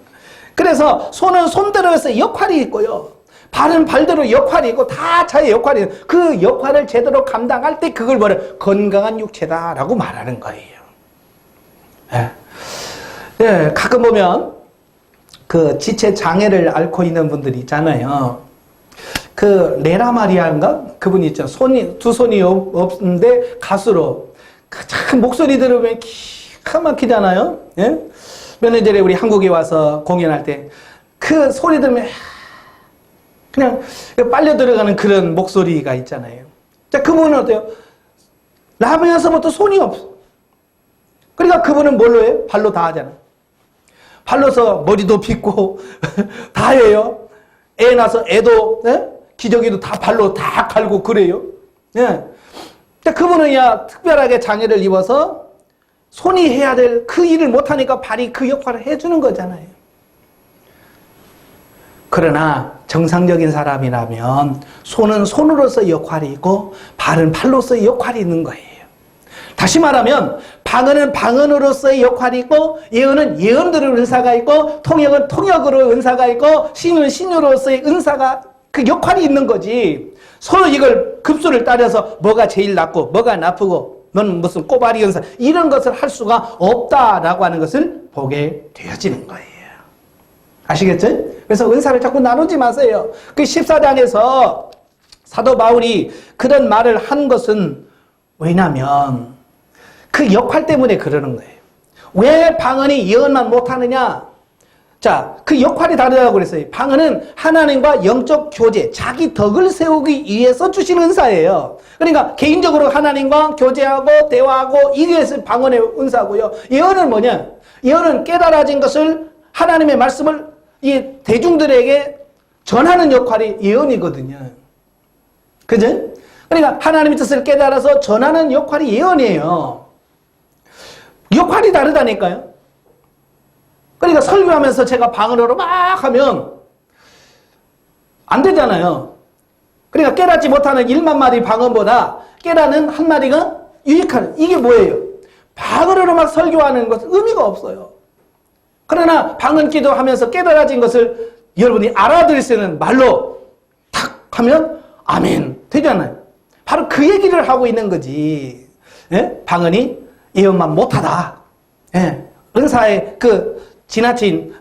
그래서 손은 손대로서 역할이 있고요. 발은 발대로 역할이 있고 다 자의 역할이 있고 그 역할을 제대로 감당할 때 그걸 뭐래? 건강한 육체다라고 말하는 거예요. 예. 예, 가끔 보면 그 지체 장애를 앓고 있는 분들이 있잖아요. 그 레라 마리아인가? 그분이 있죠. 두 손이 없는데 가수로 참 목소리 들으면 기가 막히잖아요. 예? 몇 년 전에 우리 한국에 와서 공연할 때 그 소리 들으면 그냥 빨려 들어가는 그런 목소리가 있잖아요. 자, 그분은 어때요? 라면서부터 손이 없어. 그러니까 그분은 뭘로 해요? 발로 다 하잖아요. 발로서 머리도 빗고 다 해요. 애 낳아서 애도 예? 기저귀도 다 발로 다 갈고 그래요. 예. 그분은 특별하게 장애를 입어서 손이 해야 될 그 일을 못하니까 발이 그 역할을 해주는 거잖아요. 그러나 정상적인 사람이라면 손은 손으로서의 역할이 있고 발은 발로서의 역할이 있는 거예요. 다시 말하면 방언은 방언으로서의 역할이 있고 예언은 예언대로 은사가 있고 통역은 통역으로 은사가 있고 신유는 신유로서의 은사가 그 역할이 있는 거지. 서로 이걸 급수를 따져서 뭐가 제일 낫고 뭐가 나쁘고 너는 무슨 꼬바리 은사 이런 것을 할 수가 없다라고 하는 것을 보게 되어지는 거예요. 아시겠죠? 그래서 은사를 자꾸 나누지 마세요. 그 14장에서 사도 바울이 그런 말을 한 것은 왜냐면 그 역할 때문에 그러는 거예요. 왜 방언이 예언만 못하느냐? 자, 그 역할이 다르다고 그랬어요. 방언은 하나님과 영적 교제, 자기 덕을 세우기 위해서 주신 은사예요. 그러니까 개인적으로 하나님과 교제하고 대화하고 이게 방언의 은사고요. 예언은 뭐냐? 예언은 깨달아진 것을 하나님의 말씀을 이 대중들에게 전하는 역할이 예언이거든요. 그죠? 그러니까 하나님의 뜻을 깨달아서 전하는 역할이 예언이에요. 역할이 다르다니까요. 그러니까 설교하면서 제가 방언으로 막 하면 안 되잖아요. 그러니까 깨닫지 못하는 1만 마디 방언보다 깨닫는 한 마디가 유익한 이게 뭐예요? 방언으로 막 설교하는 것은 의미가 없어요. 그러나 방언 기도하면서 깨달아진 것을 여러분이 알아들을 수 있는 말로 탁 하면 아멘 되잖아요. 바로 그 얘기를 하고 있는 거지. 예? 방언이 예언만 못하다. 예. 은사의 그 지나친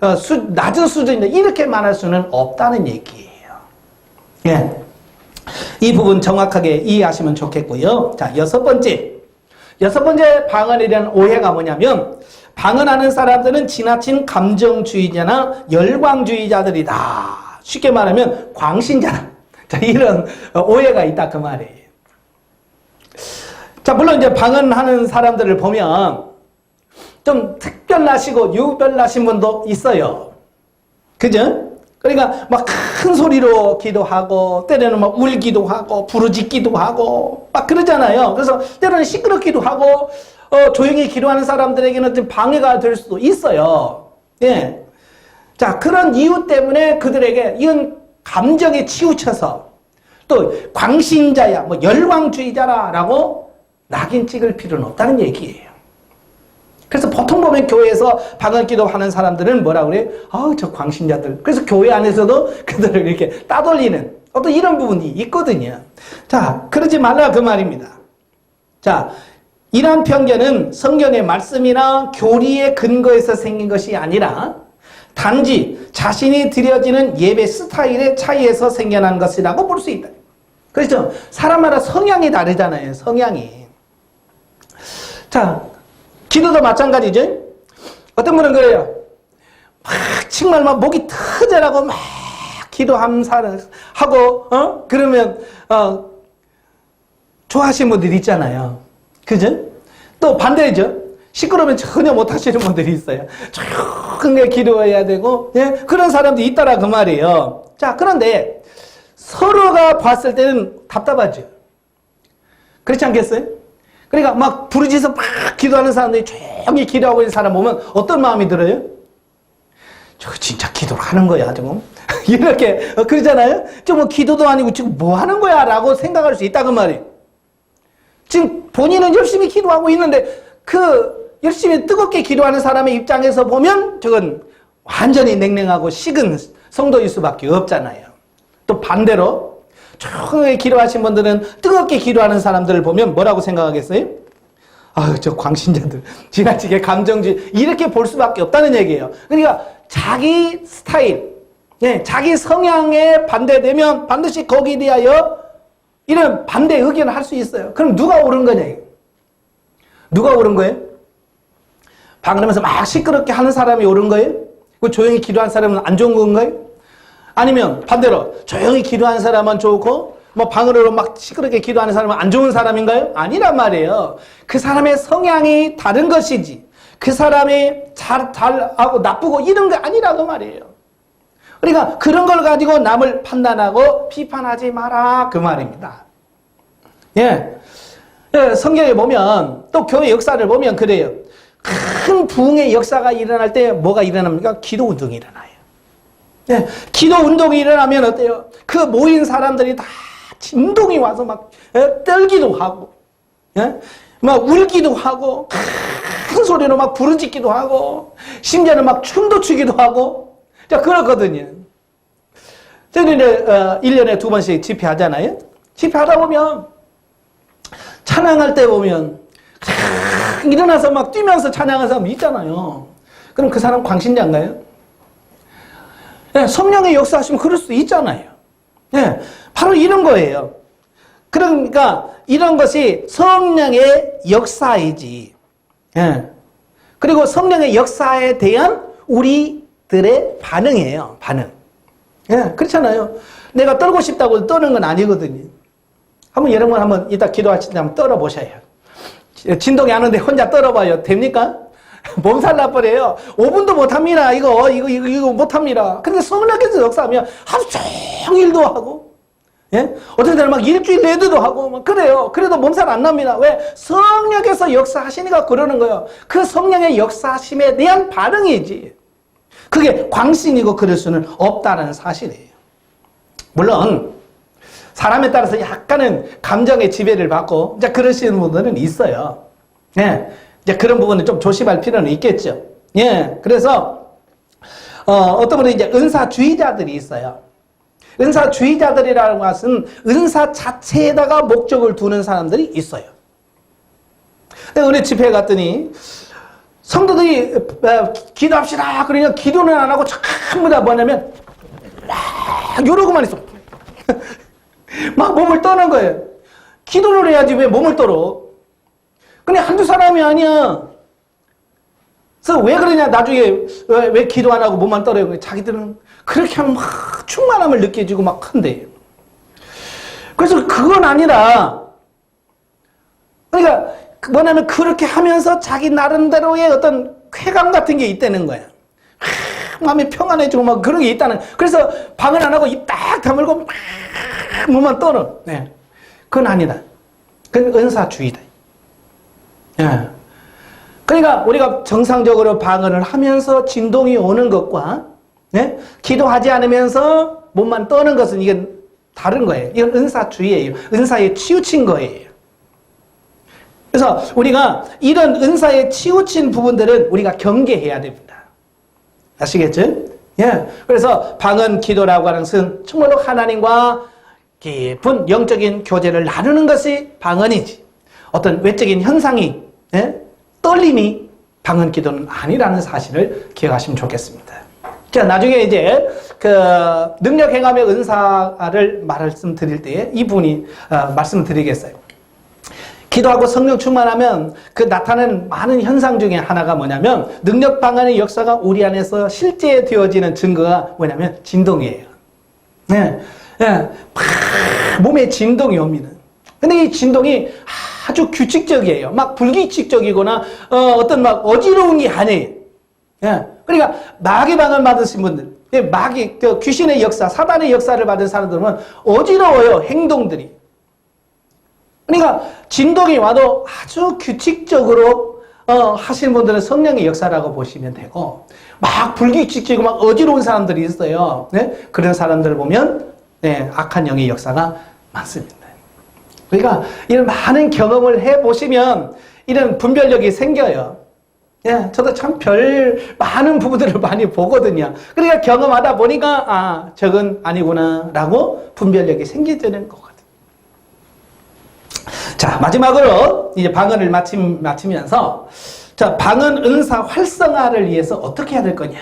낮은 수준인데 이렇게 말할 수는 없다는 얘기예요. 예. 이 부분 정확하게 이해하시면 좋겠고요. 자, 여섯 번째 방언에 대한 오해가 뭐냐면 방언하는 사람들은 지나친 감정주의자나 열광주의자들이다. 쉽게 말하면 광신자다. 자, 이런 오해가 있다 그 말이에요. 자, 물론 이제 방언하는 사람들을 보면 좀 특별하시고 유별나신 분도 있어요. 그죠? 그러니까 막 큰 소리로 기도하고 때로는 막 울기도 하고 부르짖기도 하고 막 그러잖아요. 그래서 때로는 시끄럽기도 하고 조용히 기도하는 사람들에게는 좀 방해가 될 수도 있어요. 예. 자, 그런 이유 때문에 그들에게 이런 감정에 치우쳐서 또 광신자야, 뭐 열광주의자라고 낙인 찍을 필요는 없다는 얘기예요. 그래서 보통 보면 교회에서 방언 기도하는 사람들은 뭐라 그래? 저 광신자들. 그래서 교회 안에서도 그들을 이렇게 따돌리는 어떤 이런 부분이 있거든요. 자, 그러지 말라 그 말입니다. 자, 이러한 편견은 성경의 말씀이나 교리의 근거에서 생긴 것이 아니라 단지 자신이 드려지는 예배 스타일의 차이에서 생겨난 것이라고 볼 수 있다. 그렇죠? 사람마다 성향이 다르잖아요. 성향이. 자, 기도도 마찬가지죠. 어떤 분은 그래요. 정말 막 목이 터져라고 막 기도하고 그러면 좋아하시는 분들이 있잖아요. 그죠? 또 반대죠. 시끄러우면 전혀 못 하시는 분들이 있어요. 조용하게 기도해야 되고, 예? 그런 사람도 있다라 그 말이에요. 자, 그런데 서로가 봤을 때는 답답하죠. 그렇지 않겠어요? 그러니까 막 부르짖어서 막 기도하는 사람들이 조용히 기도하고 있는 사람 보면 어떤 마음이 들어요? 저 진짜 기도를 하는 거야, 지금. 이렇게 그러잖아요. 지금 뭐 기도도 아니고 지금 뭐 하는 거야? 라고 생각할 수 있다 그 말이에요. 지금 본인은 열심히 기도하고 있는데 그 열심히 뜨겁게 기도하는 사람의 입장에서 보면 저건 완전히 냉랭하고 식은 성도일 수밖에 없잖아요. 또 반대로 조용히 기도하신 분들은 뜨겁게 기도하는 사람들을 보면 뭐라고 생각하겠어요? 저 광신자들 지나치게 감정주의 이렇게 볼 수밖에 없다는 얘기예요. 그러니까 자기 스타일, 자기 성향에 반대되면 반드시 거기에 대하여 이런 반대 의견을 할 수 있어요. 그럼 누가 옳은 거냐? 누가 옳은 거예요? 방언하면서 막 시끄럽게 하는 사람이 옳은 거예요? 조용히 기도하는 사람은 안 좋은 건가요? 아니면 반대로 조용히 기도하는 사람은 좋고 뭐 방언으로 막 시끄럽게 기도하는 사람은 안 좋은 사람인가요? 아니란 말이에요. 그 사람의 성향이 다른 것이지 그 사람이 잘하고 나쁘고 이런 게 아니라고 말이에요. 그러니까 그런 걸 가지고 남을 판단하고 비판하지 마라 그 말입니다. 예, 성경에 보면 또 교회 역사를 보면 그래요. 큰 부흥의 역사가 일어날 때 뭐가 일어납니까? 기도 운동이 일어나요. 예, 기도 운동이 일어나면 어때요? 그 모인 사람들이 다 진동이 와서 막 떨기도 하고, 막 울기도 하고, 큰 소리로 막 부르짖기도 하고, 심지어는 막 춤도 추기도 하고, 자, 그렇거든요. 저는 이제 1년에 2번씩 집회하잖아요. 집회하다 보면 찬양할 때 보면 일어나서 막 뛰면서 찬양하는 사람 있잖아요. 그럼 그 사람 광신자인가요? 네, 성령의 역사하시면 그럴 수도 있잖아요. 네, 바로 이런 거예요. 그러니까 이런 것이 성령의 역사이지. 네. 그리고 성령의 역사에 대한 우리들의 반응이에요. 반응. 네, 그렇잖아요. 내가 떨고 싶다고 떠는 건 아니거든요. 여러분 한번 이따 기도하실 때 한번 떨어보셔요. 진동이 안 오는데 혼자 떨어봐요. 됩니까? 몸살 나버려요. 5분도 못합니다. 이거 못합니다. 근데 성령께서 역사하면 하루 종일도 하고, 어떤 때는 막 일주일 내도도 하고, 막 그래요. 그래도 몸살 안 납니다. 왜? 성령께서 역사하시니까 그러는 거예요. 그 성령의 역사하심에 대한 반응이지. 그게 광신이고 그럴 수는 없다는 사실이에요. 물론, 사람에 따라서 약간은 감정의 지배를 받고, 이제 그러시는 분들은 있어요. 이제 그런 부분은 좀 조심할 필요는 있겠죠. 그래서 어떤 분은 이제 은사주의자들이 있어요. 은사주의자들이라는 것은 은사 자체에다가 목적을 두는 사람들이 있어요. 은혜 집회에 갔더니 성도들이 기도합시다. 그러니까 기도는 안 하고 전부 다 뭐냐면 막 이러고만 있어. 막 몸을 떠는 거예요. 기도를 해야지 왜 몸을 떨어? 근데 한두 사람이 아니야. 그래서 왜 그러냐, 나중에 왜 기도 안 하고 몸만 떨어요? 자기들은 그렇게 하면 막 충만함을 느껴지고 막 한대. 그래서 그건 아니라, 그러니까 뭐냐면 그렇게 하면서 자기 나름대로의 어떤 쾌감 같은 게 있다는 거야. 마음이 평안해지고 막 그런 게 있다는. 그래서 방을 안 하고 입 딱 다물고 막 몸만 떨어. 네. 그건 아니다. 그건 은사주의다. 예. 그러니까 우리가 정상적으로 방언을 하면서 진동이 오는 것과, 네? 기도하지 않으면서 몸만 떠는 것은 이건 다른 거예요. 이건 은사주의예요. 은사에 치우친 거예요. 그래서 우리가 이런 은사에 치우친 부분들은 우리가 경계해야 됩니다. 아시겠죠? 예. 그래서 방언 기도라고 하는 것은 정말로 하나님과 깊은 영적인 교제를 나누는 것이 방언이지. 어떤 외적인 현상이, 예? 떨림이 방언 기도는 아니라는 사실을 기억하시면 좋겠습니다. 자, 나중에 이제 그 능력 행함의 은사를 말씀드릴 때에 이 부분이 말씀을 드리겠어요. 기도하고 성령 충만하면 그 나타나는 많은 현상 중에 하나가 뭐냐면 능력 방언의 역사가 우리 안에서 실제 되어지는 증거가 뭐냐면 진동이에요. 네. 네. 막 몸에 진동이 옵니다. 근데 이 진동이 아주 규칙적이에요. 막 불규칙적이거나 어떤 막 어지러운 게 아니에요. 예. 그러니까 마귀 방언 받으신 분들, 마귀 그 귀신의 역사, 사단의 역사를 받은 사람들은 어지러워요. 행동들이. 그러니까 진동이 와도 아주 규칙적으로 하시는 분들은 성령의 역사라고 보시면 되고, 막 불규칙적이고 막 어지러운 사람들이 있어요. 네? 그런 사람들을 보면 네, 악한 영의 역사가 많습니다. 그러니까 이런 많은 경험을 해보시면 이런 분별력이 생겨요. 예, 저도 참 별 많은 부분들을 많이 보거든요. 그러니까 경험하다 보니까 아, 저건 아니구나 라고 분별력이 생기는 거거든요. 자, 마지막으로 이제 방언을 마치면서 자, 방언 은사 활성화를 위해서 어떻게 해야 될 거냐.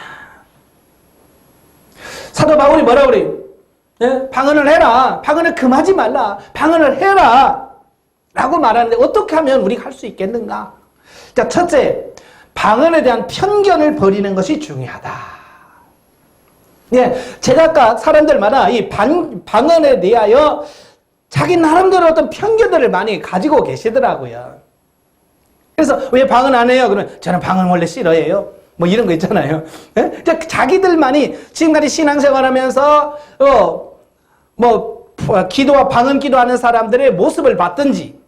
사도 바울이 뭐라고 그래요? 예? 방언을 해라. 방언을 금하지 말라. 방언을 해라. 라고 말하는데 어떻게 하면 우리가 할 수 있겠는가? 자, 첫째, 방언에 대한 편견을 버리는 것이 중요하다. 예, 제각각 사람들마다 이 방언에 대하여 자기 나름대로 어떤 편견들을 많이 가지고 계시더라고요. 그래서 왜 방언 안 해요? 그러면 저는 방언 원래 싫어해요. 뭐 이런 거 있잖아요. 예? 자기들만이 지금까지 신앙생활 하면서 기도와 방언 기도하는 사람들의 모습을 봤든지,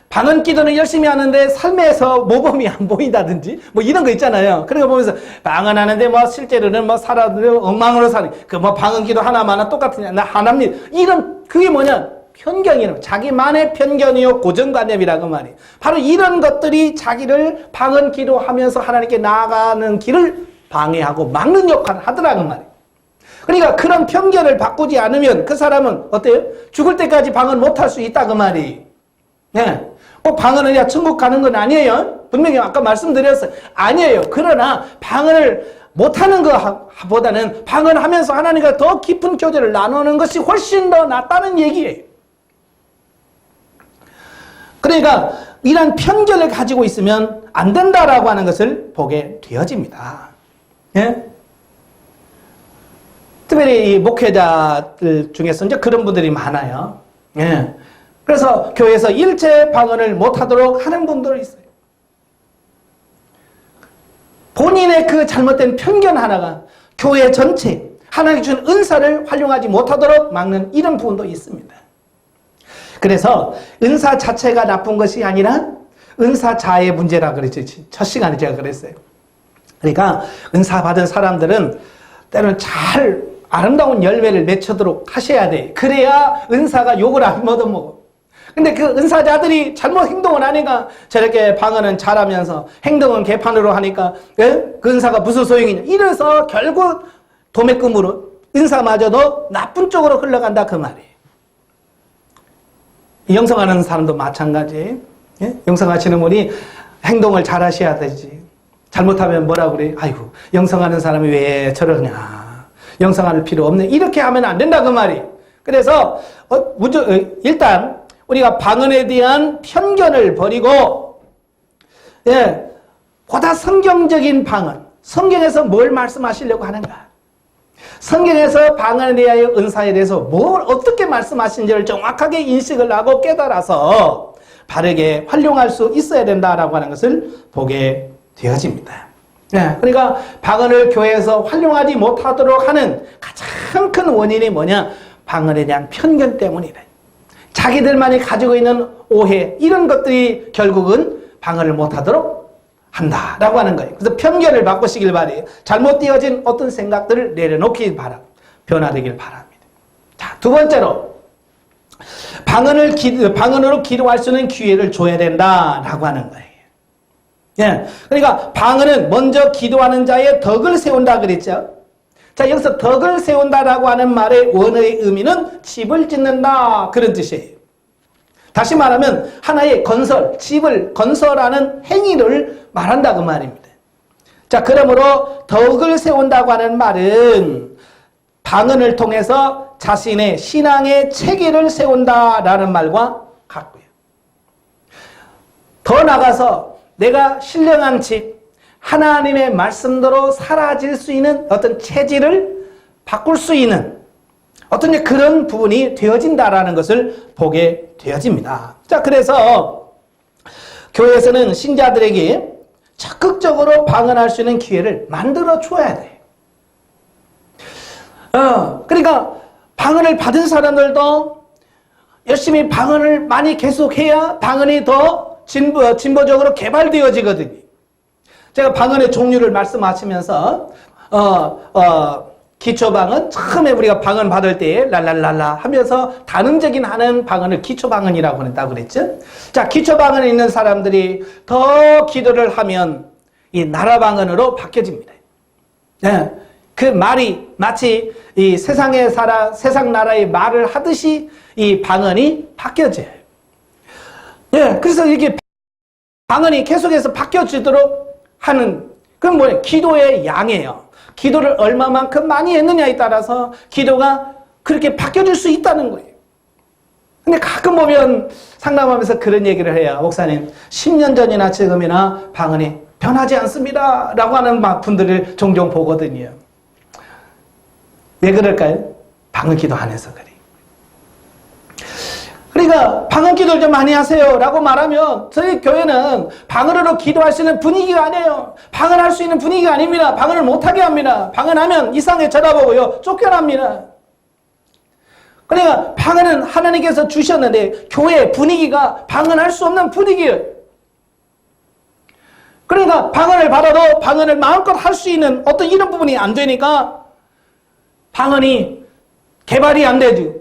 방언 기도는 열심히 하는데 삶에서 모범이 안 보인다든지, 뭐 이런 거 있잖아요. 그런 거 보면서 방언하는데 뭐 실제로는 뭐 사람들 엉망으로 사는, 그 뭐 방언 기도 하나마나 똑같으냐, 나 하나님, 이런, 그게 뭐냐? 편견이에요. 자기만의 편견이요, 고정관념이라고 말이에요. 바로 이런 것들이 자기를 방언 기도하면서 하나님께 나아가는 길을 방해하고 막는 역할을 하더라고 말이에요. 그러니까 그런 편견을 바꾸지 않으면 그 사람은 어때요? 죽을 때까지 방언 못할 수 있다 그 말이. 네. 꼭 방언을 해야 천국 가는 건 아니에요. 분명히 아까 말씀드렸어요. 아니에요. 그러나 방언을 못하는 것보다는 방언하면서 하나님과 더 깊은 교제를 나누는 것이 훨씬 더 낫다는 얘기예요. 그러니까 이런 편견을 가지고 있으면 안 된다라고 하는 것을 보게 되어집니다. 예? 특별히 이 목회자들 중에서 이제 그런 분들이 많아요. 예. 그래서 교회에서 일체 방언을 못하도록 하는 분들이 있어요. 본인의 그 잘못된 편견 하나가 교회 전체, 하나님이 준 은사를 활용하지 못하도록 막는 이런 부분도 있습니다. 그래서 은사 자체가 나쁜 것이 아니라 은사자의 문제라 그랬죠. 첫 시간에 제가 그랬어요. 그러니까 은사 받은 사람들은 때로는 잘 아름다운 열매를 맺도록 하셔야 돼. 그래야 은사가 욕을 안 얻어먹어. 근데 그 은사자들이 잘못 행동을 하니까 저렇게 방언은 잘하면서 행동은 개판으로 하니까 그 은사가 무슨 소용이냐. 이래서 결국 도매금으로 은사마저도 나쁜 쪽으로 흘러간다 그 말이에요. 영성하는 사람도 마찬가지. 예? 영성하시는 분이 행동을 잘 하셔야 되지. 잘못하면 뭐라 그래? 아이고, 영성하는 사람이 왜 저러냐. 영성할 필요 없네. 이렇게 하면 안 된다 그 말이에요. 그래서 일단 우리가 방언에 대한 편견을 버리고 보다 성경적인 방언, 성경에서 뭘 말씀하시려고 하는가? 성경에서 방언에 대하여 은사에 대해서 뭘 어떻게 말씀하신지를 정확하게 인식을 하고 깨달아서 바르게 활용할 수 있어야 된다라고 하는 것을 보게 되어집니다. 그러니까 방언을 교회에서 활용하지 못하도록 하는 가장 큰 원인이 뭐냐? 방언에 대한 편견 때문이래. 자기들만이 가지고 있는 오해, 이런 것들이 결국은 방언을 못하도록 한다라고 하는 거예요. 그래서 편견을 바꾸시길 바래요. 잘못되어진 어떤 생각들을 내려놓길 변화되길 바랍니다. 자, 두 번째로 방언으로 기도할 수 있는 기회를 줘야 된다라고 하는 거예요. 그러니까 방언은 먼저 기도하는 자의 덕을 세운다 그랬죠. 자, 여기서 덕을 세운다라고 하는 말의 원어의 의미는 집을 짓는다 그런 뜻이에요. 다시 말하면 하나의 건설, 집을 건설하는 행위를 말한다 그 말입니다. 자, 그러므로 덕을 세운다고 하는 말은 방언을 통해서 자신의 신앙의 체계를 세운다라는 말과 같고요. 더 나아가서 내가 신령한 집, 하나님의 말씀대로 살아질 수 있는 어떤 체질을 바꿀 수 있는 어떤 그런 부분이 되어진다라는 것을 보게 되어집니다. 자, 그래서 교회에서는 신자들에게 적극적으로 방언할 수 있는 기회를 만들어 줘야 돼. 그러니까 방언을 받은 사람들도 열심히 방언을 많이 계속해야 방언이 더 진보적으로 개발되어지거든요. 제가 방언의 종류를 말씀하시면서 기초방언, 처음에 우리가 방언 받을 때 랄랄랄라 하면서 단음적인 하는 방언을 기초방언이라고 한다고 그랬죠. 자, 기초방언에 있는 사람들이 더 기도를 하면 이 나라방언으로 바뀌어집니다. 그 말이 마치 이 세상 나라의 말을 하듯이 이 방언이 바뀌어져요. 그래서 이게 방언이 계속해서 바뀌어지도록 하는, 그건 뭐예요? 기도의 양이에요. 기도를 얼마만큼 많이 했느냐에 따라서 기도가 그렇게 바뀌어질 수 있다는 거예요. 근데 가끔 보면 상담하면서 그런 얘기를 해요. 목사님, 10년 전이나 지금이나 방언이 변하지 않습니다 라고 하는 분들을 종종 보거든요. 왜 그럴까요? 방언 기도 안 해서 그래요. 그러니까 방언 기도를 좀 많이 하세요 라고 말하면 저희 교회는 방언으로 기도할 수 있는 분위기가 아니에요. 방언할 수 있는 분위기가 아닙니다. 방언을 못하게 합니다. 방언하면 이상하게 쳐다보고요, 쫓겨납니다. 그러니까 방언은 하나님께서 주셨는데 교회 분위기가 방언할 수 없는 분위기예요. 그러니까 방언을 받아도 방언을 마음껏 할 수 있는 어떤 이런 부분이 안 되니까 방언이 개발이 안 되죠.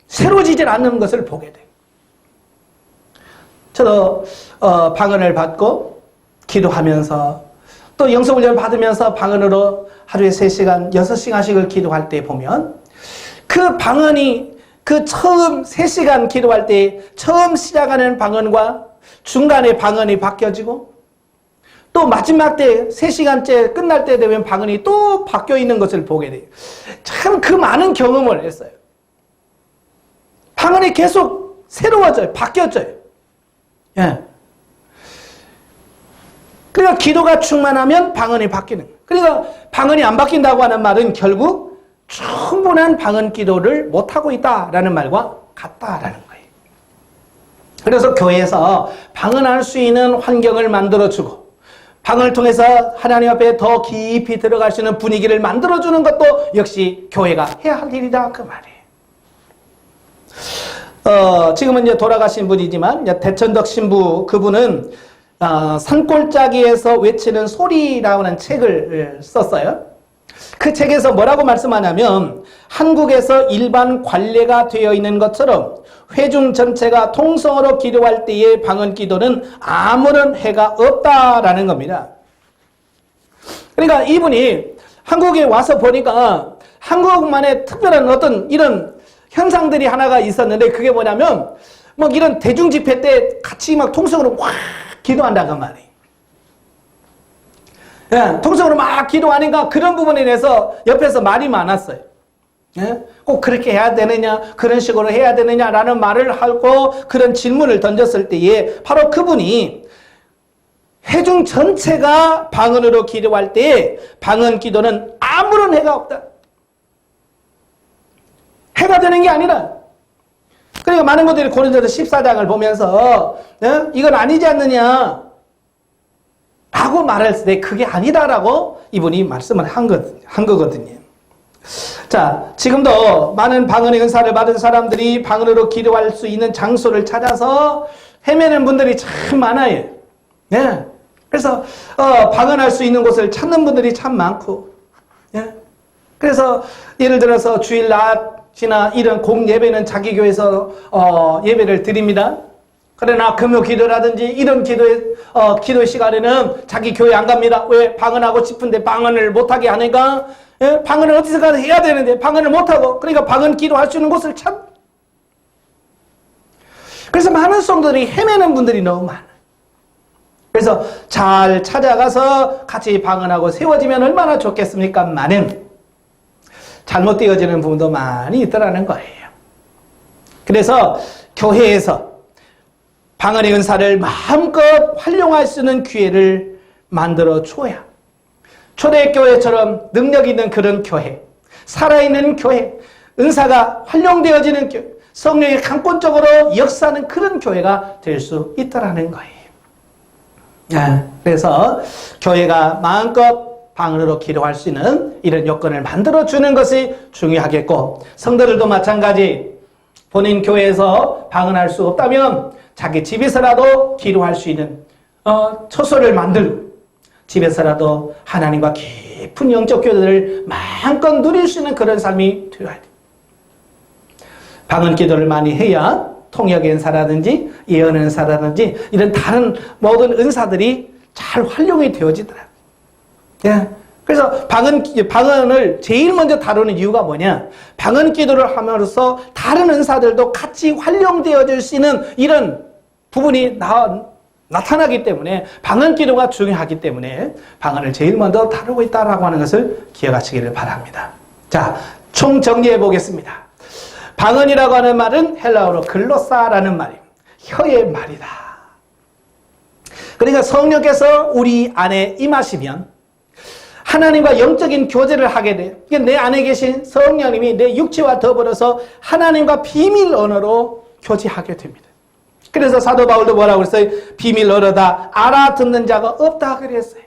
새로지질 않는 것을 보게 돼요. 저도 방언을 받고 기도하면서 또 영성훈련을 받으면서 방언으로 하루에 3시간, 6시간씩을 기도할 때 보면 그 방언이 그 처음 3시간 기도할 때 처음 시작하는 방언과 중간에 방언이 바뀌어지고 또 마지막 때 3시간째 끝날 때 되면 방언이 또 바뀌어 있는 것을 보게 돼요. 참 그 많은 경험을 했어요. 방언이 계속 새로워져요. 바뀌어져요. 그러니까 기도가 충만하면 방언이 바뀌는 거예요. 그러니까 방언이 안 바뀐다고 하는 말은 결국 충분한 방언 기도를 못하고 있다라는 말과 같다라는 거예요. 그래서 교회에서 방언할 수 있는 환경을 만들어주고 방언을 통해서 하나님 앞에 더 깊이 들어갈 수 있는 분위기를 만들어주는 것도 역시 교회가 해야 할 일이다 그 말이에요. 지금은 이제 돌아가신 분이지만 대천덕 신부 그분은 산골짜기에서 외치는 소리라는 책을 썼어요. 그 책에서 뭐라고 말씀하냐면 한국에서 일반 관례가 되어 있는 것처럼 회중 전체가 통성으로 기도할 때의 방언 기도는 아무런 해가 없다라는 겁니다. 그러니까 이분이 한국에 와서 보니까 한국만의 특별한 어떤 이런 현상들이 하나가 있었는데, 그게 뭐냐면 막 이런 대중 집회 때 같이 막 통성으로 확 기도한다고 말이에요. 예, 통성으로 막 기도하니까 그런 부분에 대해서 옆에서 말이 많았어요. 예? 꼭 그렇게 해야 되느냐, 그런 식으로 해야 되느냐라는 말을 하고 그런 질문을 던졌을 때에 바로 그분이 회중 전체가 방언으로 기도할 때 방언 기도는 아무런 해가 없다. 해가 되는 게 아니라, 그러니까 많은 분들이 고린도서 14장을 보면서 이건 아니지 않느냐 하고 말할 때 그게 아니다라고 이분이 말씀을 한 거거든요. 자, 지금도 많은 방언의 은사를 받은 사람들이 방언으로 기도할 수 있는 장소를 찾아서 헤매는 분들이 참 많아요. 예. 그래서 방언할 수 있는 곳을 찾는 분들이 참 많고, 예. 그래서 예를 들어서 주일 낮이나 이런 공예배는 자기 교회에서 예배를 드립니다. 그러나 금요 기도라든지 이런 기도 시간에는 자기 교회 안 갑니다. 왜? 방언하고 싶은데 방언을 못하게 하니까, 예? 방언을 어디서 가서 해야 되는데 방언을 못하고, 그러니까 방언 기도할 수 있는 곳을 찾. 그래서 많은 성도들이 헤매는 분들이 너무 많아요. 그래서 잘 찾아가서 같이 방언하고 세워지면 얼마나 좋겠습니까? 많은 잘못되어지는 부분도 많이 있더라는 거예요. 그래서 교회에서 방언의 은사를 마음껏 활용할 수 있는 기회를 만들어 줘야, 초대교회처럼 능력 있는 그런 교회, 살아있는 교회, 은사가 활용되어지는 교회, 성령이 강권적으로 역사하는 그런 교회가 될 수 있다는 거예요. 그래서 교회가 마음껏 방언으로 기도할 수 있는 이런 요건을 만들어주는 것이 중요하겠고, 성도들도 마찬가지, 본인 교회에서 방언할 수 없다면 자기 집에서라도 기도할 수 있는 처소를 만들고 집에서라도 하나님과 깊은 영적 교제를 마음껏 누릴 수 있는 그런 삶이 되어야 돼. 방언 기도를 많이 해야 통역의 은사라든지 예언의 은사라든지 이런 다른 모든 은사들이 잘 활용이 되어지더라고요. 예. 그래서 방언을 제일 먼저 다루는 이유가 뭐냐? 방언 기도를 함으로써 다른 은사들도 같이 활용되어질 수 있는 이런 부분이 나타나기 때문에, 방언 기도가 중요하기 때문에 방언을 제일 먼저 다루고 있다라고 하는 것을 기억하시기를 바랍니다. 자, 총 정리해 보겠습니다. 방언이라고 하는 말은 헬라어로 글로사라는 말입니다. 혀의 말이다. 그러니까 성령께서 우리 안에 임하시면 하나님과 영적인 교제를 하게 돼요. 내 안에 계신 성령님이 내 육체와 더불어서 하나님과 비밀 언어로 교제하게 됩니다. 그래서 사도 바울도 뭐라고 그랬어요? 비밀 언어다 알아듣는 자가 없다 그랬어요.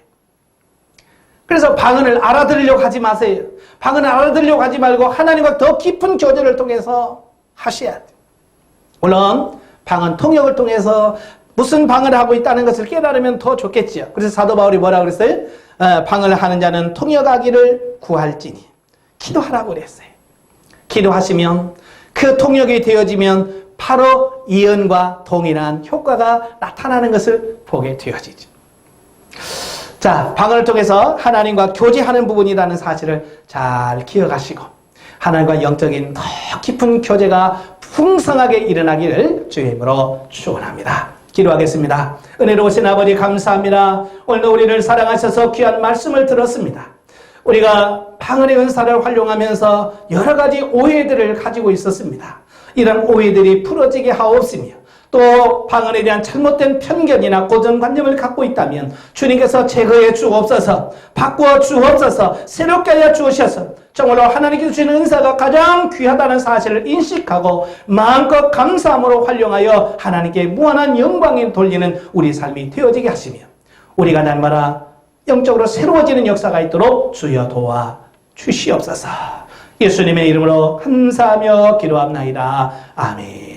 그래서 방언을 알아들으려고 하지 마세요. 방언을 알아들으려고 하지 말고 하나님과 더 깊은 교제를 통해서 하셔야 돼요. 물론 방언 통역을 통해서 무슨 방언을 하고 있다는 것을 깨달으면 더 좋겠지요. 그래서 사도 바울이 뭐라고 그랬어요? 방언을 하는 자는 통역하기를 구할지니 기도하라고 그랬어요. 기도하시면 그 통역이 되어지면 바로 예언과 동일한 효과가 나타나는 것을 보게 되어지죠. 자, 방언을 통해서 하나님과 교제하는 부분이라는 사실을 잘 기억하시고 하나님과 영적인 더 깊은 교제가 풍성하게 일어나기를 주의 이름으로 축원합니다. 기도하겠습니다. 은혜로우신 아버지 감사합니다. 오늘도 우리를 사랑하셔서 귀한 말씀을 들었습니다. 우리가 방언의 은사를 활용하면서 여러 가지 오해들을 가지고 있었습니다. 이런 오해들이 풀어지게 하옵시며 또 방언에 대한 잘못된 편견이나 고정관념을 갖고 있다면 주님께서 제거해 주옵소서, 바꾸어 주옵소서, 새롭게 하여 주셔서 정말로 하나님께서 주시는 은사가 가장 귀하다는 사실을 인식하고 마음껏 감사함으로 활용하여 하나님께 무한한 영광에 돌리는 우리 삶이 되어지게 하시며 우리가 날마다 영적으로 새로워지는 역사가 있도록 주여 도와 주시옵소서. 예수님의 이름으로 감사하며 기도합나이다. 아멘.